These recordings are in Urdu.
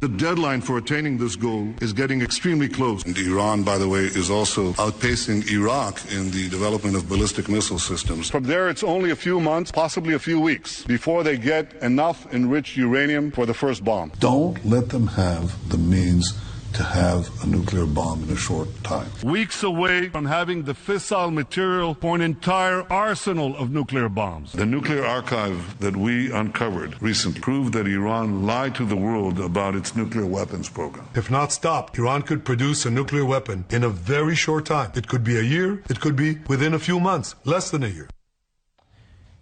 The deadline for attaining this goal is getting extremely close. And Iran, by the way, is also outpacing Iraq in the development of ballistic missile systems. From there, it's only a few months, possibly a few weeks, before they get enough enriched uranium for the first bomb. Don't let them have the means to have a nuclear bomb in a short time. Weeks away from having the fissile material for an entire arsenal of nuclear bombs. The nuclear archive that we uncovered recently proved that Iran lied to the world about its nuclear weapons program. If not stopped, Iran could produce a nuclear weapon in a very short time. It could be a year, it could be within a few months, less than a year.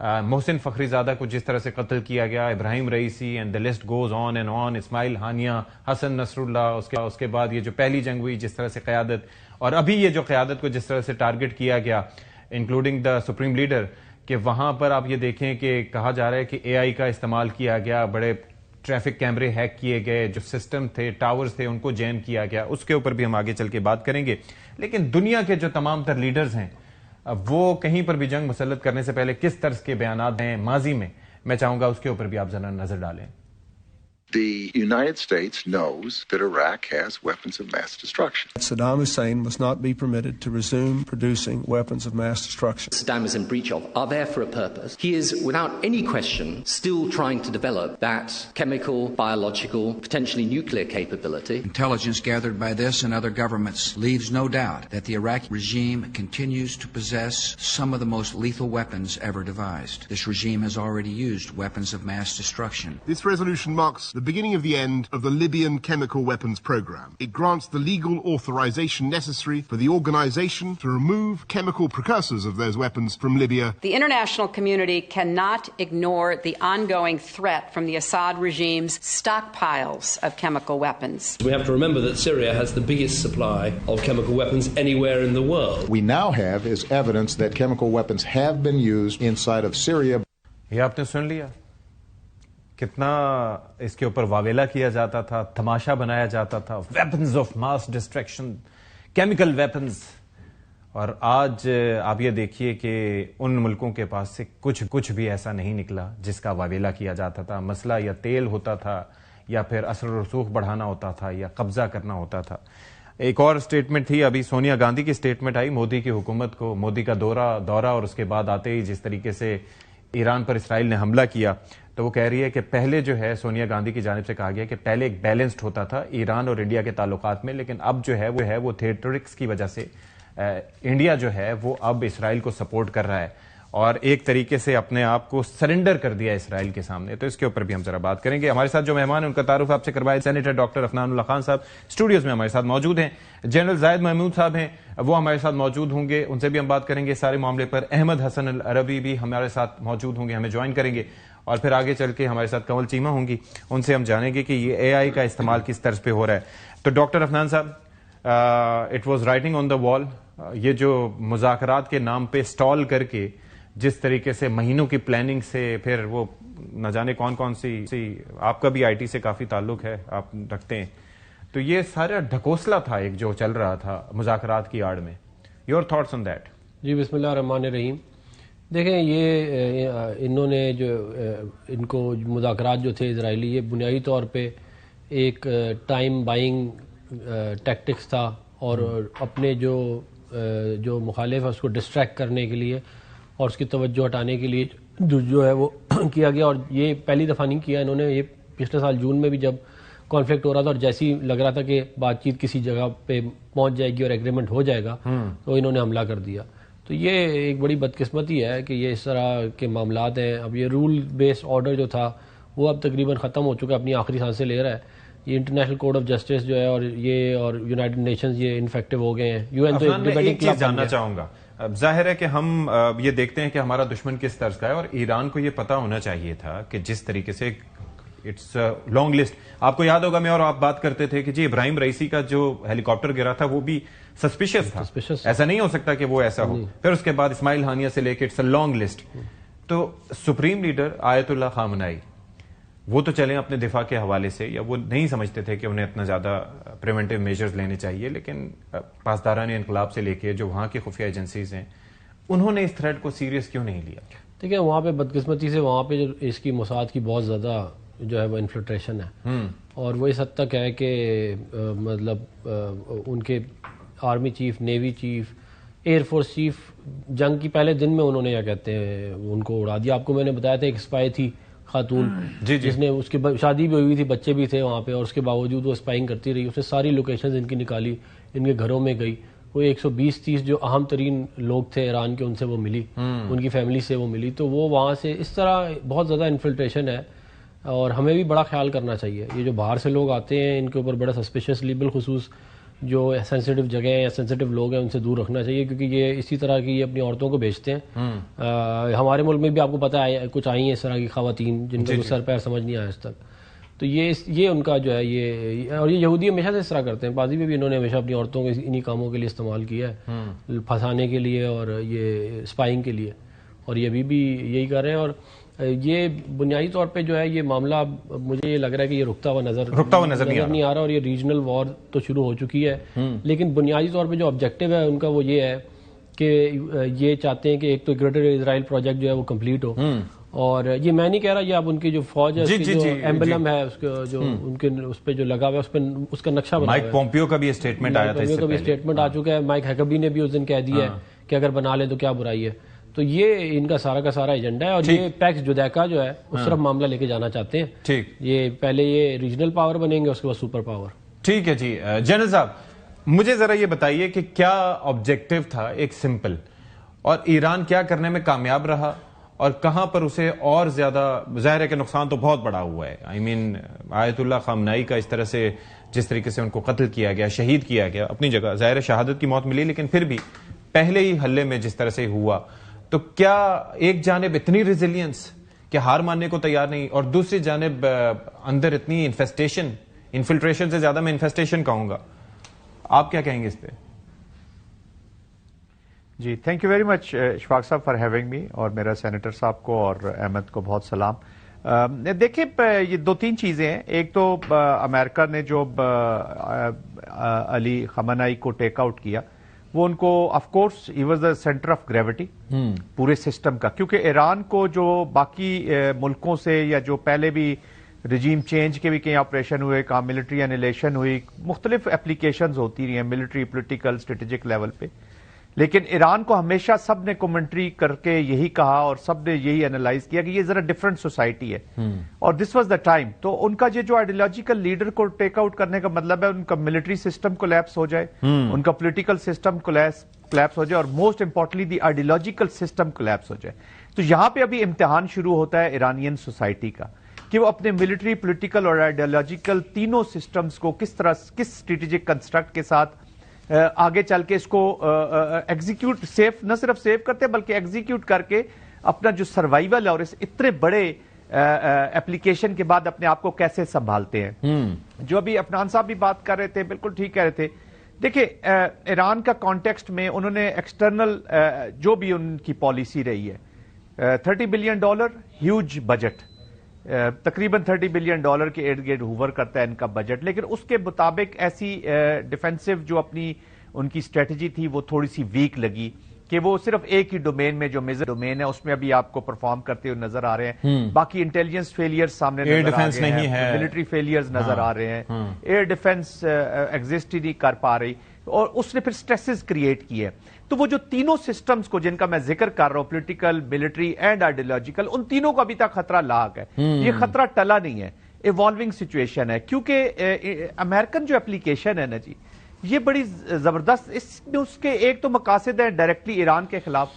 محسن فخری زادہ کو جس طرح سے قتل کیا گیا, Ebrahim Raisi, and the list goes on and on, اسماعیل ہانیہ, حسن نصر اللہ, اس کے بعد یہ جو پہلی جنگ ہوئی جس طرح سے قیادت, اور ابھی یہ جو قیادت کو جس طرح سے ٹارگٹ کیا گیا انکلوڈنگ دا سپریم لیڈر, کہ وہاں پر آپ یہ دیکھیں کہ کہا جا رہا ہے کہ اے آئی کا استعمال کیا گیا, بڑے ٹریفک کیمرے ہیک کیے گئے, جو سسٹم تھے, ٹاورز تھے, ان کو جیم کیا گیا. اس کے اوپر بھی ہم آگے چل کے بات کریں گے. لیکن دنیا کے جو تمام تر لیڈرز ہیں وہ کہیں پر بھی جنگ مسلط کرنے سے پہلے کس طرز کے بیانات ہیں ماضی میں چاہوں گا اس کے اوپر بھی آپ ذرا نظر ڈالیں. The United States knows that Iraq has weapons of mass destruction. Saddam Hussein must not be permitted to resume producing weapons of mass destruction. Saddam is in breach of are there for a purpose. He is, without any question, still trying to develop that chemical, biological, potentially nuclear capability. Intelligence gathered by this and other governments leaves no doubt that the Iraqi regime continues to possess some of the most lethal weapons ever devised. This regime has already used weapons of mass destruction. This resolution marks the beginning of the end of the Libyan chemical weapons program. It grants the legal authorization necessary for the organization to remove chemical precursors of those weapons from Libya. The international community cannot ignore the ongoing threat from the Assad regime's stockpiles of chemical weapons. We have to remember that Syria has the biggest supply of chemical weapons anywhere in the world. We now have is evidence that chemical weapons have been used inside of Syria. یہ آپ نے سن لیا کتنا اس کے اوپر واویلا کیا جاتا تھا, تماشا بنایا جاتا تھا, weapons of mass destruction, chemical weapons. اور آج آپ یہ دیکھیے کہ ان ملکوں کے پاس سے کچھ بھی ایسا نہیں نکلا جس کا واویلا کیا جاتا تھا. مسئلہ یا تیل ہوتا تھا, یا پھر اثر و رسوخ بڑھانا ہوتا تھا, یا قبضہ کرنا ہوتا تھا. ایک اور سٹیٹمنٹ تھی ابھی سونیا گاندھی کی سٹیٹمنٹ آئی مودی کی حکومت کو, مودی کا دورہ اور اس کے بعد آتے ہی جس طریقے سے ایران پر اسرائیل نے حملہ کیا, تو وہ کہہ رہی ہے کہ پہلے جو ہے سونیا گاندھی کی جانب سے کہا گیا کہ پہلے ایک بیلنسڈ ہوتا تھا ایران اور انڈیا کے تعلقات میں, لیکن اب جو ہے وہ تھیٹرکس کی وجہ سے انڈیا جو ہے وہ اب اسرائیل کو سپورٹ کر رہا ہے اور ایک طریقے سے اپنے آپ کو سرنڈر کر دیا اسرائیل کے سامنے. تو اس کے اوپر بھی ہم ذرا بات کریں گے. ہمارے ساتھ جو مہمان ہیں ان کا تعارف آپ سے کروائے. سینیٹر ڈاکٹر افنان اللہ خان صاحب اسٹوڈیوز میں ہمارے ساتھ موجود ہیں. جنرل زاہد محمود صاحب ہیں, وہ ہمارے ساتھ موجود ہوں گے, ان سے بھی ہم بات کریں گے سارے معاملے پر. احمد حسن العربی بھی ہمارے ساتھ موجود ہوں گے, ہمیں جوائن کریں گے. اور پھر آگے چل کے ہمارے ساتھ کنول چیمہ ہوں گی, ان سے ہم جانیں گے کہ یہ اے آئی کا استعمال کس طرز پہ ہو رہا ہے. تو ڈاکٹر افنان صاحب, اٹ واز رائٹنگ آن دا وال, یہ جو مذاکرات کے نام پہ سٹال کر کے جس طریقے سے مہینوں کی پلاننگ سے پھر وہ نہ جانے کون سی, آپ کا بھی آئی ٹی سے کافی تعلق ہے, آپ رکھتے ہیں, تو یہ سارا ڈھکوسلا تھا ایک جو چل رہا تھا مذاکرات کی آڑ میں. Your thoughts on that? جی بسم اللہ الرحمن الرحیم. دیکھیں یہ انہوں نے جو ان کو مذاکرات جو تھے اسرائیلی, یہ بنیادی طور پہ ایک ٹائم بائنگ ٹیکٹکس تھا اور اپنے جو مخالف ہے اس کو ڈسٹریکٹ کرنے کے لیے اور اس کی توجہ ہٹانے کے لیے جو ہے وہ کیا گیا. اور یہ پہلی دفعہ نہیں کیا انہوں نے, یہ پچھلے سال جون میں بھی جب کانفلکٹ ہو رہا تھا اور جیسی لگ رہا تھا کہ بات چیت کسی جگہ پہ پہنچ جائے گی اور ایگریمنٹ ہو جائے گا, تو انہوں نے حملہ کر دیا. تو یہ ایک بڑی بدقسمتی ہے کہ یہ اس طرح کے معاملات ہیں. اب یہ رول بیس آرڈر جو تھا وہ اب تقریباً ختم ہو چکا ہے, اپنی آخری سانسیں لے رہا ہے. یہ انٹرنیشنل کورٹ آف جسٹس جو ہے اور یونائیٹڈ نیشنز یہ انفیکٹو ہو گئے ہیں. یو این تو ایک چیز جاننا چاہوں گا, ظاہر ہے کہ ہم یہ دیکھتے ہیں کہ ہمارا دشمن کس طرز کا ہے, اور ایران کو یہ پتا ہونا چاہیے تھا کہ جس طریقے سے اٹس لانگ لسٹ. آپ کو یاد ہوگا میں اور آپ بات کرتے تھے کہ جی ابراہیم رئیسی کا جو ہیلی کاپٹر گرا تھا وہ بھی سسپیشس تھا, ایسا نہیں ہو سکتا کہ وہ ایسا ہو. پھر اس کے بعد اسماعیل ہانیہ سے لے کے اٹس اے لانگ لسٹ. تو سپریم لیڈر آیت اللہ خامنائی وہ تو چلیں اپنے دفاع کے حوالے سے, یا وہ نہیں سمجھتے تھے کہ انہیں اتنا زیادہ پریونٹیو میجرز لینے چاہیے, لیکن پاسداران انقلاب سے لے کے جو وہاں کی خفیہ ایجنسیز ہیں انہوں نے اس تھریٹ کو سیریس کیوں نہیں لیا؟ دیکھیں وہاں پہ بدقسمتی سے وہاں پہ اس کی موساد کی بہت زیادہ جو ہے وہ انفلٹریشن ہے, اور وہ اس حد تک ہے کہ مطلب ان کے army chief, navy chief, air force chief جنگ کی پہلے دن میں انہوں نے کیا کہتے ہیں ان کو اڑا دیا. آپ کو میں نے بتایا تھا ایک اسپائی تھی خاتون جس نے اس کی شادی بھی ہوئی تھی, بچے بھی تھے وہاں پہ, اور اس کے باوجود وہ اسپائنگ کرتی رہی. اس نے ساری لوکیشنز ان کی نکالی, ان کے گھروں میں گئی. وہ 120-30 جو اہم ترین لوگ تھے ایران کے ان سے وہ ملی, ان کی فیملی سے وہ ملی. تو وہ وہاں سے اس طرح بہت زیادہ انفلٹریشن ہے, اور ہمیں بھی بڑا خیال کرنا چاہیے. یہ جو باہر سے لوگ آتے ہیں ان کے اوپر بڑا سسپیشسلی, بالخصوص جو سینسیٹیو جگہ ہیں یا سینسیٹیو لوگ ہیں ان سے دور رکھنا چاہیے، کیونکہ یہ اسی طرح کی اپنی عورتوں کو بیچتے ہیں. ہمارے ملک میں بھی آپ کو پتہ ہے کچھ آئی ہیں اس طرح کی خواتین جن کو سر پیر سمجھ نہیں آیا آج تک. تو یہ ان کا جو ہے یہ، اور یہ یہودی ہمیشہ سے اس طرح کرتے ہیں. ماضی میں بھی انہوں نے ہمیشہ اپنی عورتوں کو انہی کاموں کے لیے استعمال کیا ہے، پھنسانے کے لیے اور یہ اسپائنگ کے لیے، اور یہ ابھی بھی یہی کر رہے ہیں. اور یہ بنیادی طور پہ جو ہے یہ معاملہ مجھے یہ لگ رہا ہے کہ یہ رکتا ہوا نظر نہیں آ رہا، اور یہ ریجنل وار تو شروع ہو چکی ہے. لیکن بنیادی طور پہ جو آبجیکٹو ہے ان کا وہ یہ ہے کہ یہ چاہتے ہیں کہ ایک تو گریٹر اسرائیل پروجیکٹ جو ہے وہ کمپلیٹ ہو. اور یہ میں نہیں کہہ رہا، یہ اب ان کی جو فوج ہے اس کی جو ایمبلم ہے اس کا جو ان کے اس پہ جو لگا ہوا ہے اس کا نقشہ بنا ہوا ہے. مائک پومپیو کا بھی اسٹیٹمنٹ آیا تھا، پومپیو کا بھی اسٹیٹمنٹ آ چکا ہے. مائک ہیکبی نے بھی اس دن کہہ دیا ہے کہ اگر بنا لیں تو کیا برائی ہے. تو یہ ان کا سارا ایجنڈا ہے، اور یہ پیکس جودیکا جو ہے اس طرف معاملہ لے کے جانا چاہتے ہیں. ٹھیک، یہ پہلے یہ ریجنل پاور بنیں گے، اس کے بعد سپر پاور. ٹھیک ہے جی. جنرل صاحب مجھے ذرا یہ بتائیے کہ کیا آبجیکٹو تھا ایک سمپل، اور ایران کیا کرنے میں کامیاب رہا، اور کہاں پر اسے اور زیادہ، ظاہر ہے کہ نقصان تو بہت بڑا ہوا ہے. آیت اللہ خامنائی کا اس طرح سے جس طریقے سے ان کو قتل کیا گیا، شہید کیا گیا، اپنی جگہ ظاہر ہے شہادت کی موت ملی، لیکن پھر بھی پہلے ہی حملے میں جس طرح سے ہوا، تو کیا ایک جانب اتنی ریزیلینس کہ ہار ماننے کو تیار نہیں، اور دوسری جانب اندر اتنی انفلٹریشن سے زیادہ میں انفیسٹیشن کہوں گا، آپ کیا کہیں گے اس پہ؟ جی thank you very much Ashfaq صاحب فار ہیونگ می، اور میرا سینیٹر صاحب کو اور احمد کو بہت سلام. دیکھیں یہ دو تین چیزیں ہیں. ایک تو امریکہ نے جو علی خامنائی کو ٹیک آؤٹ کیا، وہ ان کو of course he was the centre of gravity پورے سسٹم کا، کیونکہ ایران کو جو باقی ملکوں سے یا جو پہلے بھی رجیم چینج کے بھی کئی آپریشن ہوئے، کہاں ملٹری انیلیشن ہوئی، مختلف اپلیکیشنز ہوتی رہی ہیں ملٹری، پولیٹیکل، اسٹریٹجک لیول پہ، لیکن ایران کو ہمیشہ سب نے کمنٹری کر کے یہی کہا اور سب نے یہی انالائز کیا کہ یہ ذرا ڈفرنٹ سوسائٹی ہے، اور دس واز دا ٹائم. تو ان کا جو آئیڈیالوجیکل لیڈر کو ٹیک آؤٹ کرنے کا مطلب ہے ان کا ملٹری سسٹم کولیپس ہو جائے، ان کا پولیٹیکل سسٹم کولیپس ہو جائے، اور موسٹ امپورٹنٹلی دی آئیڈیالوجیکل سسٹم کولیپس ہو جائے. تو یہاں پہ ابھی امتحان شروع ہوتا ہے ایرانین سوسائٹی کا کہ وہ اپنے ملٹری، پولیٹیکل اور آئیڈیالوجیکل تینوں سسٹمز کو کس طرح، کس اسٹریٹجک کنسٹرکٹ کے ساتھ آگے چل کے اس کو ایگزیکیوٹ، نہ صرف سیو کرتے بلکہ ایگزیکیوٹ کر کے اپنا جو سروائیول ہے اور اس اتنے بڑے ایپلیکیشن کے بعد اپنے آپ کو کیسے سنبھالتے ہیں. جو ابھی عفنان صاحب بھی بات کر رہے تھے، بالکل ٹھیک کہہ رہے تھے. دیکھیں ایران کا کانٹیکسٹ میں انہوں نے ایکسٹرنل جو بھی ان کی پالیسی رہی ہے، $30 بلین ہیوج بجٹ، تقریباً $30 بلین کے ارد گرد ہوور کرتا ہے ان کا بجٹ، لیکن اس کے مطابق ایسی ڈیفینسو جو اپنی ان کی اسٹریٹجی تھی وہ تھوڑی سی ویک لگی، کہ وہ صرف ایک ہی ڈومین میں جو میجر ڈومین ہے اس میں ابھی آپ کو پرفارم کرتے ہوئے نظر آ رہے ہیں. باقی انٹیلیجنس فیلیئر سامنے نظر آ رہے ہیں، ملٹری فیلیئرز نظر آ رہے ہیں، ایئر ڈیفنس ایگزسٹ ہی نہیں کر پا رہی، اور اس نے پھر سٹریسز کریٹ کیے. تو وہ جو تینوں سسٹمز کو جن کا میں ذکر کر رہا ہوں، پولیٹیکل، ملٹری اینڈ آئیڈیالوجیکل، ان تینوں کو ابھی تک خطرہ لاحق ہے. یہ خطرہ ٹلا نہیں ہے، ایوالونگ سچویشن ہے، کیونکہ امریکن جو اپلیکیشن ہے نا جی، یہ بڑی زبردست، اس کے ایک تو مقاصد ہیں ڈائریکٹلی ایران کے خلاف،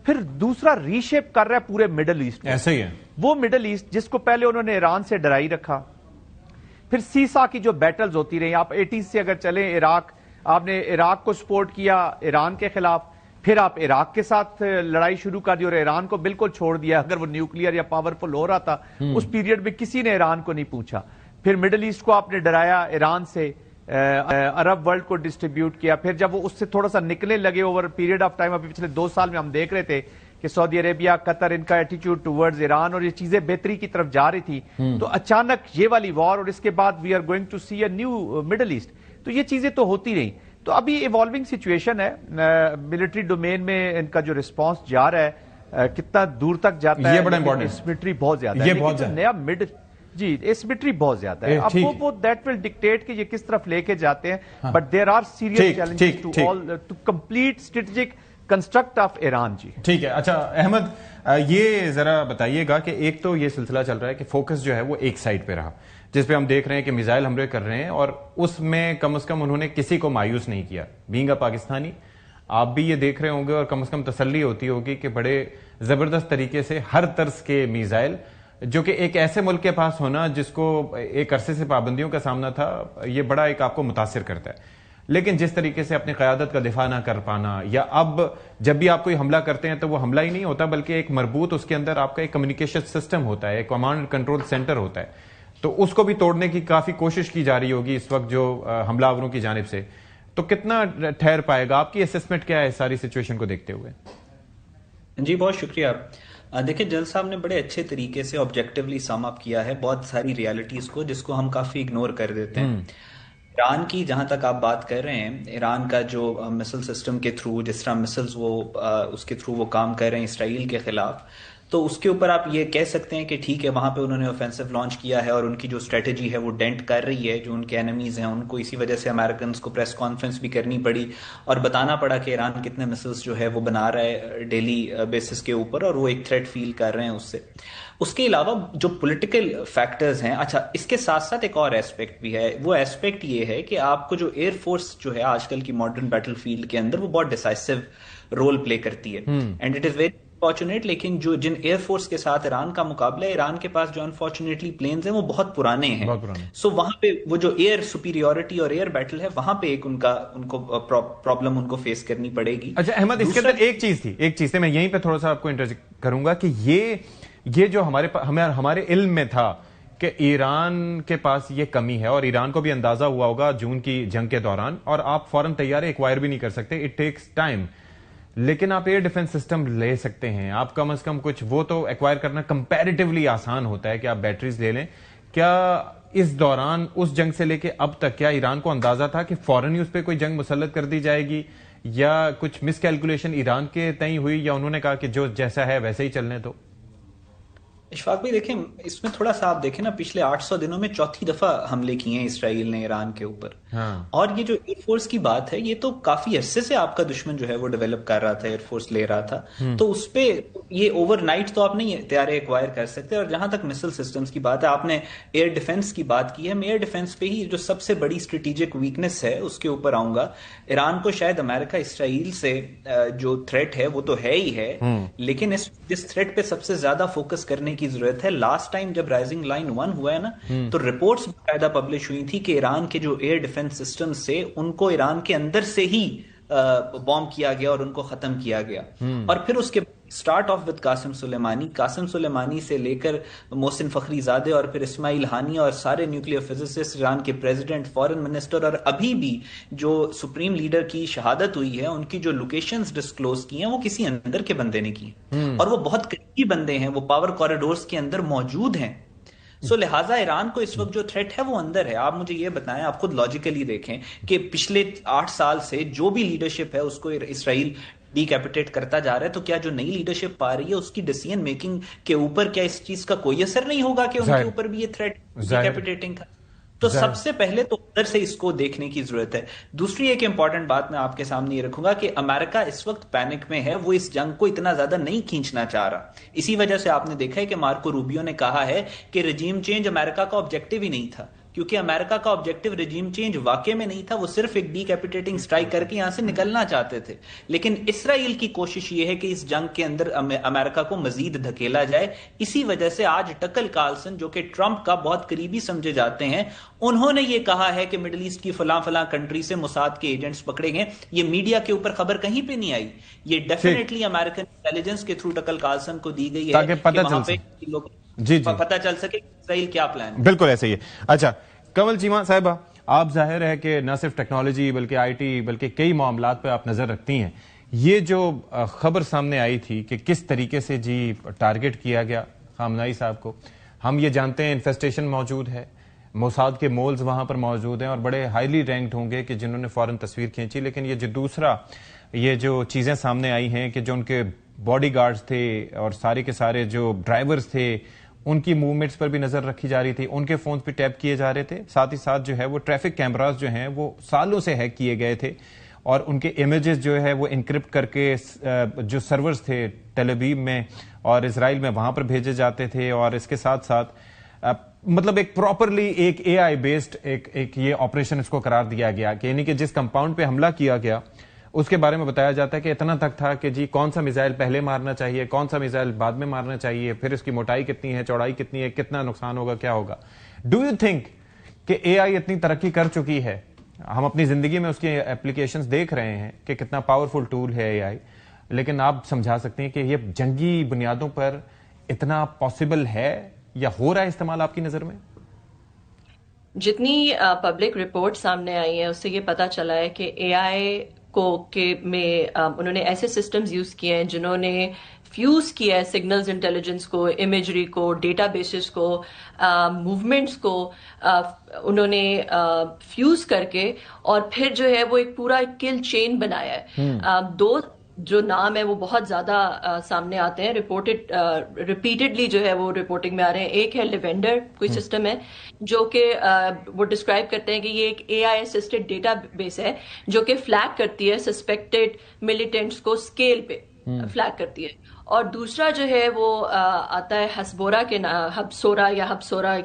پھر دوسرا ری شیپ کر رہا ہے پورے مڈل ایسٹ. ایسا ہی ہے وہ مڈل ایسٹ جس کو پہلے انہوں نے ایران سے ڈرائی رکھا، پھر سیسا کی جو بیٹلز ہوتی رہی، آپ 80s سے اگر چلیں، عراق، آپ نے عراق کو سپورٹ کیا ایران کے خلاف، پھر آپ عراق کے ساتھ لڑائی شروع کر دی اور ایران کو بالکل چھوڑ دیا. اگر وہ نیوکلیئر یا پاورفل ہو رہا تھا اس پیریڈ میں کسی نے ایران کو نہیں پوچھا. پھر مڈل ایسٹ کو آپ نے ڈرایا ایران سے، عرب ورلڈ کو ڈسٹریبیوٹ کیا. پھر جب وہ اس سے تھوڑا سا نکلنے لگے اوور پیریڈ آف ٹائم، ابھی پچھلے 2 سال میں ہم دیکھ رہے تھے کہ سعودی عربیہ، قطر، ان کا ایٹیٹیوڈ ٹورڈز ایران اور یہ چیزیں بہتری کی طرف جا رہی تھی، تو اچانک یہ والی وار، اور اس کے بعد we are going to see a new Middle East. تو یہ چیزیں تو ہوتی رہیں. تو ابھی ایوالونگ سچویشن ہے، ملٹری ڈومین میں ان کا جو رسپانس جا رہا ہے کتنا دور تک جاتا ہے، یہ بڑا امپورٹنٹ، اسمٹری بہت زیادہ ہے، یہ بہت نیا مڈ جی اسمٹری بہت زیادہ ہے. اب وہ دیٹ ول ڈکٹیٹ کہ یہ کس طرف لے کے جاتے ہیں، but there are serious challenges to all to complete strategic construct of Iran. جی ٹھیک ہے. اچھا احمد، یہ ذرا بتائیے گا کہ ایک تو یہ سلسلہ چل رہا ہے کہ فوکس جو ہے وہ ایک سائڈ پہ رہا، جس پہ ہم دیکھ رہے ہیں کہ میزائل حملے کر رہے ہیں، اور اس میں کم از کم انہوں نے کسی کو مایوس نہیں کیا. بینگ اے پاکستانی آپ بھی یہ دیکھ رہے ہوں گے، اور کم از کم تسلی ہوتی ہوگی کہ بڑے زبردست طریقے سے ہر طرز کے میزائل، جو کہ ایک ایسے ملک کے پاس ہونا جس کو ایک عرصے سے پابندیوں کا سامنا تھا، یہ بڑا ایک آپ کو متاثر کرتا ہے. لیکن جس طریقے سے اپنی قیادت کا دفاع نہ کر پانا, یا اب جب بھی آپ کوئی حملہ کرتے ہیں تو وہ حملہ ہی نہیں ہوتا بلکہ ایک مربوط اس کے اندر آپ کا ایک کمیونیکیشن سسٹم ہوتا ہے, ایک کمانڈ اینڈ کنٹرول سینٹر ہوتا ہے, تو اس کو بھی توڑنے کی کافی کوشش کی جا رہی ہوگی اس وقت جو حملہ آوروں کی جانب سے. تو کتنا ٹھہر پائے گا؟ آپ کی اسسمنٹ کیا ہے ساری سچویشن کو دیکھتے ہوئے؟ جی بہت شکریہ. دیکھیں جل صاحب نے بڑے اچھے طریقے سے آبجیکٹیولی سم اپ کیا ہے بہت ساری ریالٹیز کو جس کو ہم کافی اگنور کر دیتے ہیں. ایران کی جہاں تک آپ بات کر رہے ہیں, ایران کا جو مسل سسٹم کے تھرو جس طرح مسلز وہ اس کے تھرو وہ کام کر رہے ہیں اسرائیل کے خلاف, تو اس کے اوپر آپ یہ کہہ سکتے ہیں کہ ٹھیک ہے وہاں پہ انہوں نے اوفینسو لانچ کیا ہے اور ان کی جو اسٹریٹجی ہے وہ ڈینٹ کر رہی ہے جو ان کے اینیمیز ہیں ان کو. اسی وجہ سے امریکنز کو پریس کانفرنس بھی کرنی پڑی اور بتانا پڑا کہ ایران کتنے مسلز جو ہے وہ بنا رہا ہے ڈیلی بیسس کے اوپر, اور وہ ایک تھریٹ فیل کر رہے ہیں اس سے. اس کے علاوہ جو پولیٹیکل فیکٹرز ہیں, اچھا اس کے ساتھ ساتھ ایک اور ایسپیکٹ بھی ہے. وہ ایسپیکٹ یہ ہے کہ آپ کو جو ایئر فورس جو ہے آج کل کی ماڈرن بیٹل فیلڈ کے اندر وہ بہت ڈیسائسو رول پلے کرتی ہے, and it is very unfortunate. لیکن جن ایئر فورس کے ساتھ ایران کا مقابلہ ہے, ایران کے پاس جو انفارچونیٹلی پلینز ہیں وہ بہت پرانے ہیں. سو وہاں پہ وہ جو ایئر سپیریورٹی اور ایئر بیٹل ہے وہاں پہ ایک ان کو پرابلم ان کو فیس کرنی پڑے گی. اچھا احمد, اس کے اندر ایک چیز تھی میں یہیں پہ تھوڑا سا آپ کو انٹرجیکٹ کروں گا کہ یہ جو ہمارے علم میں تھا کہ ایران کے پاس یہ کمی ہے, اور ایران کو بھی اندازہ ہوا ہوگا جون کی جنگ کے دوران, اور آپ فوراً طیارے ایکوائر بھی نہیں کر سکتے, اٹ ٹیکس ٹائم. لیکن آپ ایئر ڈیفنس سسٹم لے سکتے ہیں, آپ کم از کم کچھ وہ تو ایکوائر کرنا کمپیریٹیولی آسان ہوتا ہے کہ آپ بیٹریز لے لیں. کیا اس دوران اس جنگ سے لے کے اب تک کیا ایران کو اندازہ تھا کہ فوراً ہی اس پہ کوئی جنگ مسلط کر دی جائے گی, یا کچھ مس کیلکولیشن ایران کے تئیں ہوئی, یا انہوں نے کہا کہ جو جیسا ہے ویسے ہی چلنے دو؟ اشفاق بھائی دیکھیں اس میں تھوڑا سا آپ دیکھیں نا, پچھلے 800 دنوں میں چوتھی دفعہ حملے کیے ہیں اسرائیل نے ایران کے اوپر. اور یہ جو ایئر فورس کی بات ہے یہ تو کافی عرصے سے آپ کا دشمن جو ہے وہ ڈیولپ کر رہا تھا, ایئر فورس لے رہا تھا, تو اس پہ یہ اوور نائٹ تو آپ نہیں طیارے ایکوائر کر سکتے. اور جہاں تک مسل سسٹمز کی بات ہے, آپ نے ایئر ڈیفنس کی بات کی ہے, میں ایئر ڈیفنس پہ ہی جو سب سے بڑی اسٹریٹجک ویکنس ہے اس کے اوپر آؤں گا. ایران کو شاید امریکہ اسرائیل سے جو تھریٹ ہے وہ تو ہے ہی ہے, لیکن اس تھریٹ پہ سب سے زیادہ فوکس کرنے کی ضرورت ہے. لاسٹ ٹائم جب رائزنگ لائن 1 ہوا ہے نا, تو رپورٹس باقاعدہ پبلش ہوئی تھی کہ ایران کے جو ایئر ڈیفنس سسٹم سے ان کو ایران کے اندر سے ہی بوم کیا گیا اور ان کو ختم کیا گیا. اور پھر اس کے سٹارٹ آف وتھ قاسم سلیمانی سے لے کر محسن فخری زادے اور پھر اسماعیل ہانی اور سارے نیوکلیئر فزسسٹ, ایران کے پریزیڈنٹ, فورن منسٹر, اور ابھی بھی جو سپریم لیڈر کی شہادت ہوئی ہے ان کی جو لوکیشنز ڈسکلوز کی ہیں وہ کسی اندر کے بندے نے کی, اور وہ بہت قریبی بندے ہیں, وہ پاور کوریڈورز کے اندر موجود ہیں. سو لہٰذا ایران کو اس وقت جو تھریٹ ہے وہ اندر ہے. آپ مجھے یہ بتائیں, آپ خود لاجیکلی دیکھیں کہ پچھلے 8 سال سے جو بھی لیڈرشپ ہے اس کو اسرائیل ڈی کیپیٹیٹ کرتا جا رہا ہے, تو کیا جو نئی لیڈرشپ پا رہی ہے اس کی ڈیسیژن میکنگ کے اوپر کیا اس چیز کا کوئی اثر نہیں ہوگا کہ ان کے اوپر بھی یہ تھریٹ ڈی کیپیٹیٹنگ کا؟ تو سب سے پہلے تو ادھر سے اس کو دیکھنے کی ضرورت ہے. دوسری ایک امپورٹنٹ بات میں آپ کے سامنے یہ رکھوں گا کہ امریکہ اس وقت پینک میں ہے, وہ اس جنگ کو اتنا زیادہ نہیں کھینچنا چاہ رہا. اسی وجہ سے آپ نے دیکھا ہے کہ مارکو روبیو نے کہا ہے کہ رجیم چینج امریکہ کا آبجیکٹو ہی نہیں تھا, کیونکہ امریکہ کا آبجیکٹو رجیم چینج واقع میں نہیں تھا, وہ صرف ایک ڈی کیپیٹیٹنگ سٹرائک کر کے یہاں سے نکلنا چاہتے تھے. لیکن اسرائیل کی کوشش یہ ہے کہ اس جنگ کے اندر امریکہ کو مزید دھکیلا جائے. اسی وجہ سے آج ٹکر کارلسن جو کہ ٹرمپ کا بہت قریبی سمجھے جاتے ہیں, انہوں نے یہ کہا ہے کہ مڈل ایسٹ کی فلاں کنٹری سے موساد کے ایجنٹس پکڑے گئے. یہ میڈیا کے اوپر خبر کہیں پہ نہیں آئی, یہ ڈیفینیٹلی امریکن انٹیلیجنس کے تھرو ٹکر کارلسن کو دی گئی ہے کہ وہاں پہ پتہ چل سکے اسرائیل کیا پلان ہے. بالکل ایسے ہی ہے. اچھا کنول چیمہ صاحبہ, آپ ظاہر ہے کہ نہ صرف ٹیکنالوجی بلکہ آئی ٹی بلکہ کئی معاملات پہ آپ نظر رکھتی ہیں. یہ جو خبر سامنے آئی تھی کہ کس طریقے سے ٹارگٹ کیا گیا خامنائی صاحب کو, ہم یہ جانتے ہیں انفیسٹیشن موجود ہے, موساد کے مولز وہاں پر موجود ہیں اور بڑے ہائیلی رینکڈ ہوں گے کہ جنہوں نے فوراً تصویر کھینچی. لیکن یہ جو دوسرا یہ جو چیزیں سامنے آئی ہیں کہ جو ان کے باڈی گارڈز تھے اور سارے کے سارے جو ڈرائیورز تھے ان کی موومنٹس پر بھی نظر رکھی جا رہی تھی, ان کے فونز پہ ٹیپ کیے جا رہے تھے. ساتھ ہی ساتھ جو ہے وہ ٹریفک کیمراز جو ہیں وہ سالوں سے ہیک کیے گئے تھے اور ان کے امیجز جو ہے وہ انکرپٹ کر کے جو سرورز تھے ٹیل ابیب میں اور اسرائیل میں وہاں پر بھیجے جاتے تھے. اور اس کے ساتھ ساتھ مطلب ایک پراپرلی ایک اے آئی بیسڈ ایک یہ آپریشن اس کو قرار دیا گیا کہ یعنی کہ جس کمپاؤنڈ پہ حملہ کیا گیا اس کے بارے میں بتایا جاتا ہے کہ اتنا تک تھا کہ جی کون سا میزائل پہلے مارنا چاہیے, کون سا میزائل بعد میں مارنا چاہیے, پھر اس کی موٹائی کتنی ہے, چوڑائی کتنی ہے, کتنا نقصان ہوگا, کیا ہوگا. ڈو یو تھنک کہ اے آئی اتنی ترقی کر چکی ہے ہم اپنی زندگی میں اس کی اپلیکیشنز دیکھ رہے ہیں کہ کتنا پاورفل ٹول ہے AI, لیکن آپ سمجھا سکتے ہیں کہ یہ جنگی بنیادوں پر اتنا پاسبل ہے یا ہو رہا ہے استعمال آپ کی نظر میں؟ جتنی پبلک رپورٹ سامنے آئی ہے اس سے یہ پتا چلا ہے کہ AI میں انہوں نے ایسے سسٹمز یوز کیے ہیں جنہوں نے فیوز کیا ہے سگنلز انٹیلیجنس کو, امیجری کو, ڈیٹا بیسز کو, موومنٹس کو انہوں نے فیوز کر کے اور پھر جو ہے وہ ایک پورا کل چین بنایا ہے. دو جو نام ہے وہ بہت زیادہ سامنے آتے ہیں, ریپیٹڈلی جو ہے وہ رپورٹنگ میں آ رہے ہیں. ایک ہے لیوینڈر, کوئی سسٹم ہے جو کہ وہ ڈسکرائب کرتے ہیں کہ یہ ایک AI اسسٹڈ ڈیٹا بیس ہے جو کہ فلیگ کرتی ہے سسپیکٹڈ ملیٹنٹس کو اسکیل پہ فلیگ کرتی ہے. اور دوسرا جو ہے وہ آتا ہے ہسبورا کے ہبسورا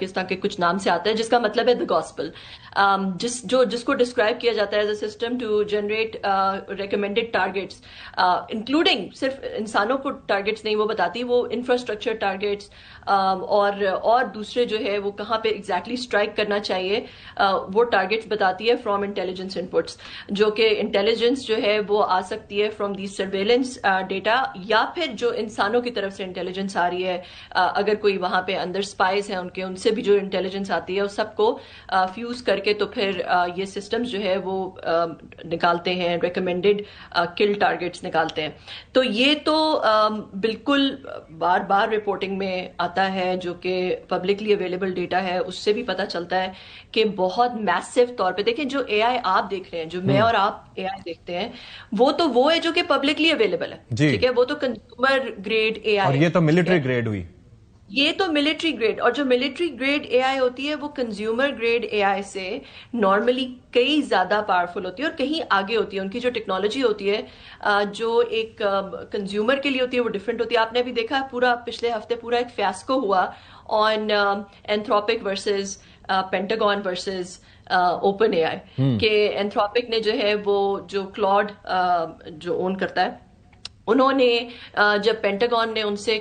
کس طرح کے کچھ نام سے آتا ہے, جس کا مطلب ہے دا گاسپل, جس کو ڈسکرائب کیا جاتا ہے as a system to generate recommended targets, including صرف انسانوں کو ٹارگیٹس نہیں وہ بتاتی, وہ انفراسٹرکچر ٹارگیٹس اور دوسرے جو ہے وہ کہاں پہ ایگزیکٹلی اسٹرائک کرنا چاہیے وہ ٹارگیٹس بتاتی ہے فرام انٹیلیجنس انپٹس, جو کہ انٹیلیجنس جو ہے وہ آ سکتی ہے فرام دی سرویلنس ڈیٹا یا پھر جو انسانوں کی طرف سے انٹیلیجنس آ رہی ہے, اگر کوئی وہاں پہ اندر اسپائز ہیں ان سے بھی جو انٹیلیجنس آتی ہے اس سب کو فیوز کر کے تو پھر یہ سسٹمز جو ہے وہ نکالتے ہیں ریکمینڈیڈ کل ٹارگیٹس نکالتے ہیں. تو یہ تو بالکل بار بار رپورٹنگ میں آتا ہے, جو کہ پبلکلی اویلیبل ڈیٹا ہے, اس سے بھی پتہ چلتا ہے کہ بہت میسو طور پہ دیکھیں جو AI آپ دیکھ رہے ہیں, جو میں اور آپ AI دیکھتے ہیں, وہ ہے جو کہ پبلکلی اویلیبل ہے, ٹھیک ہے, وہ تو کنزیومر گریڈ AI, اور یہ تو ملٹری گریڈ ہوئی, یہ تو ملٹری گریڈ, اور جو ملٹری گریڈ AI ہوتی ہے وہ کنزیومر گریڈ AI سے نارملی کئی زیادہ پاورفل ہوتی ہے اور کہیں آگے ہوتی ہے. ان کی جو ٹیکنالوجی ہوتی ہے جو ایک کنزیومر کے لیے ہوتی ہے وہ ڈفرینٹ ہوتی ہے. آپ نے بھی دیکھا پورا پچھلے ہفتے پورا ایک فیاسکو ہوا on Anthropic versus Pentagon versus open AI, کہ اینتھروپک نے جو ہے وہ جو کلاؤڈ جو اون کرتا ہے, انہوں نے جب پینٹاگون نے ان سے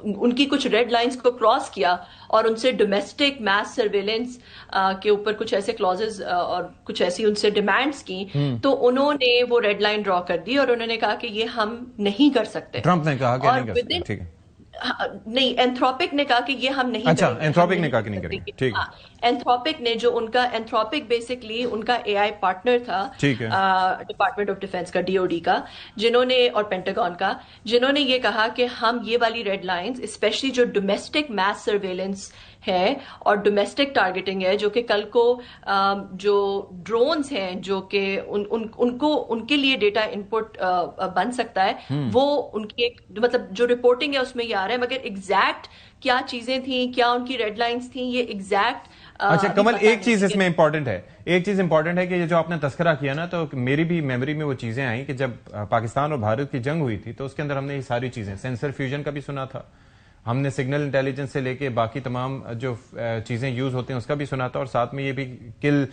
ان کی کچھ ریڈ لائنز کو کراس کیا اور ان سے ڈومیسٹک میس سرویلنس کے اوپر کچھ ایسے کلوزز اور کچھ ایسی ان سے ڈیمانڈز کی, تو انہوں نے وہ ریڈ لائن ڈرا کر دی اور انہوں نے کہا کہ یہ ہم نہیں کر سکتے. ٹرمپ نے کہا کہ نہیں کر سکتے, ٹھیک ہے, نہیں, اینتھروپک نے کہا کہ یہ ہم نہیں اچھا اینتھروپک نے کہا کہ نہیں کریں گے, ٹھیک ہے. اینتھروپک نے جو ان کا اینتھروپک بیسکلی ان کا AI پارٹنر تھا ڈپارٹمنٹ آف ڈیفینس کا, DOD کا, جنہوں نے اور پینٹاگون کا, جنہوں نے یہ کہا کہ ہم یہ والی ریڈ لائنز اسپیشلی جو ڈومیسٹک میس سرویلنس ہے اور ڈومیسٹک ٹارگیٹنگ ہے, جو کہ کل کو جو ڈرونز ہیں جو کہ ان کے لیے ڈیٹا انپٹ بن سکتا ہے, وہ ان کی ایک مطلب جو رپورٹنگ ہے اس میں یہ آ رہا ہے, مگر ایگزیکٹ کیا چیزیں تھیں, کیا ان کی ریڈ لائنز تھیں, یہ ایگزیکٹ. اچھا کمل, ایک چیز اس میں امپورٹنٹ ہے کہ یہ جو آپ نے تذکرہ کیا نا, تو میری بھی میموری میں وہ چیزیں آئیں کہ جب پاکستان اور بھارت کی جنگ ہوئی تھی تو اس کے اندر ہم نے یہ ساری چیزیں, سینسر فیوژن کا بھی سنا تھا, ہم نے سگنل انٹیلیجنس سے لے کے باقی تمام جو چیزیں یوز ہوتے ہیں اس کا بھی سنا تھا, اور ساتھ میں یہ بھی کل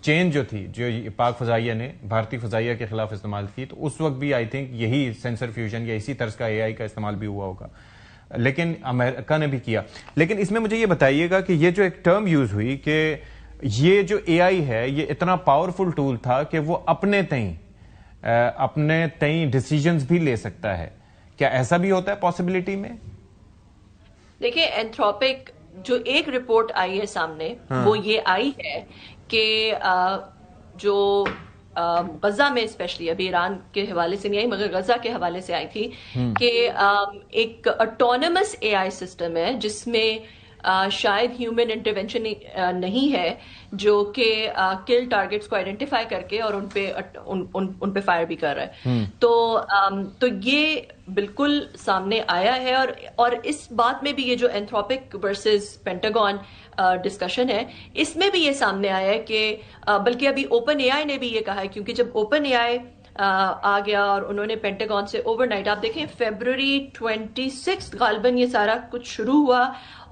چین جو تھی جو پاک فضائیہ نے بھارتی فضائیہ کے خلاف استعمال کی, تو اس وقت بھی آئی تھنک یہی سینسر فیوژن یا اسی طرز کا AI کا استعمال بھی ہوا ہوگا, لیکن امریکہ نے بھی کیا. لیکن اس میں مجھے یہ بتائیے گا کہ یہ جو ایک ٹرم یوز ہوئی کہ یہ جو AI ہے یہ اتنا پاورفل ٹول تھا کہ وہ اپنے تئیں ڈیسیجنز بھی لے سکتا ہے, کیا ایسا بھی ہوتا ہے پاسبلٹی میں؟ دیکھیں اینتھروپک جو ایک رپورٹ آئی ہے سامنے وہ یہ آئی ہے کہ جو غزہ میں اسپیشلی, ابھی ایران کے حوالے سے نہیں آئی مگر غزہ کے حوالے سے آئی تھی, کہ ایک آٹونمس AI سسٹم ہے جس میں شاید ہیومن انٹرونشن نہیں ہے, جو کہ کل ٹارگیٹس کو آئیڈینٹیفائی کر کے اور ان پہ فائر بھی کر رہا ہے. تو یہ بالکل سامنے آیا ہے, اور اس بات میں بھی یہ جو اینتھروپک ورسز پینٹاگون ڈسکشن ہے اس میں بھی یہ سامنے آیا ہے کہ بلکہ ابھی اوپن AI نے بھی یہ کہا ہے, کیونکہ جب اوپن AI آ گیا اور انہوں نے پینٹاگون سے اوور نائٹ, آپ دیکھیں فیبروری 26 غالباً یہ سارا کچھ شروع ہوا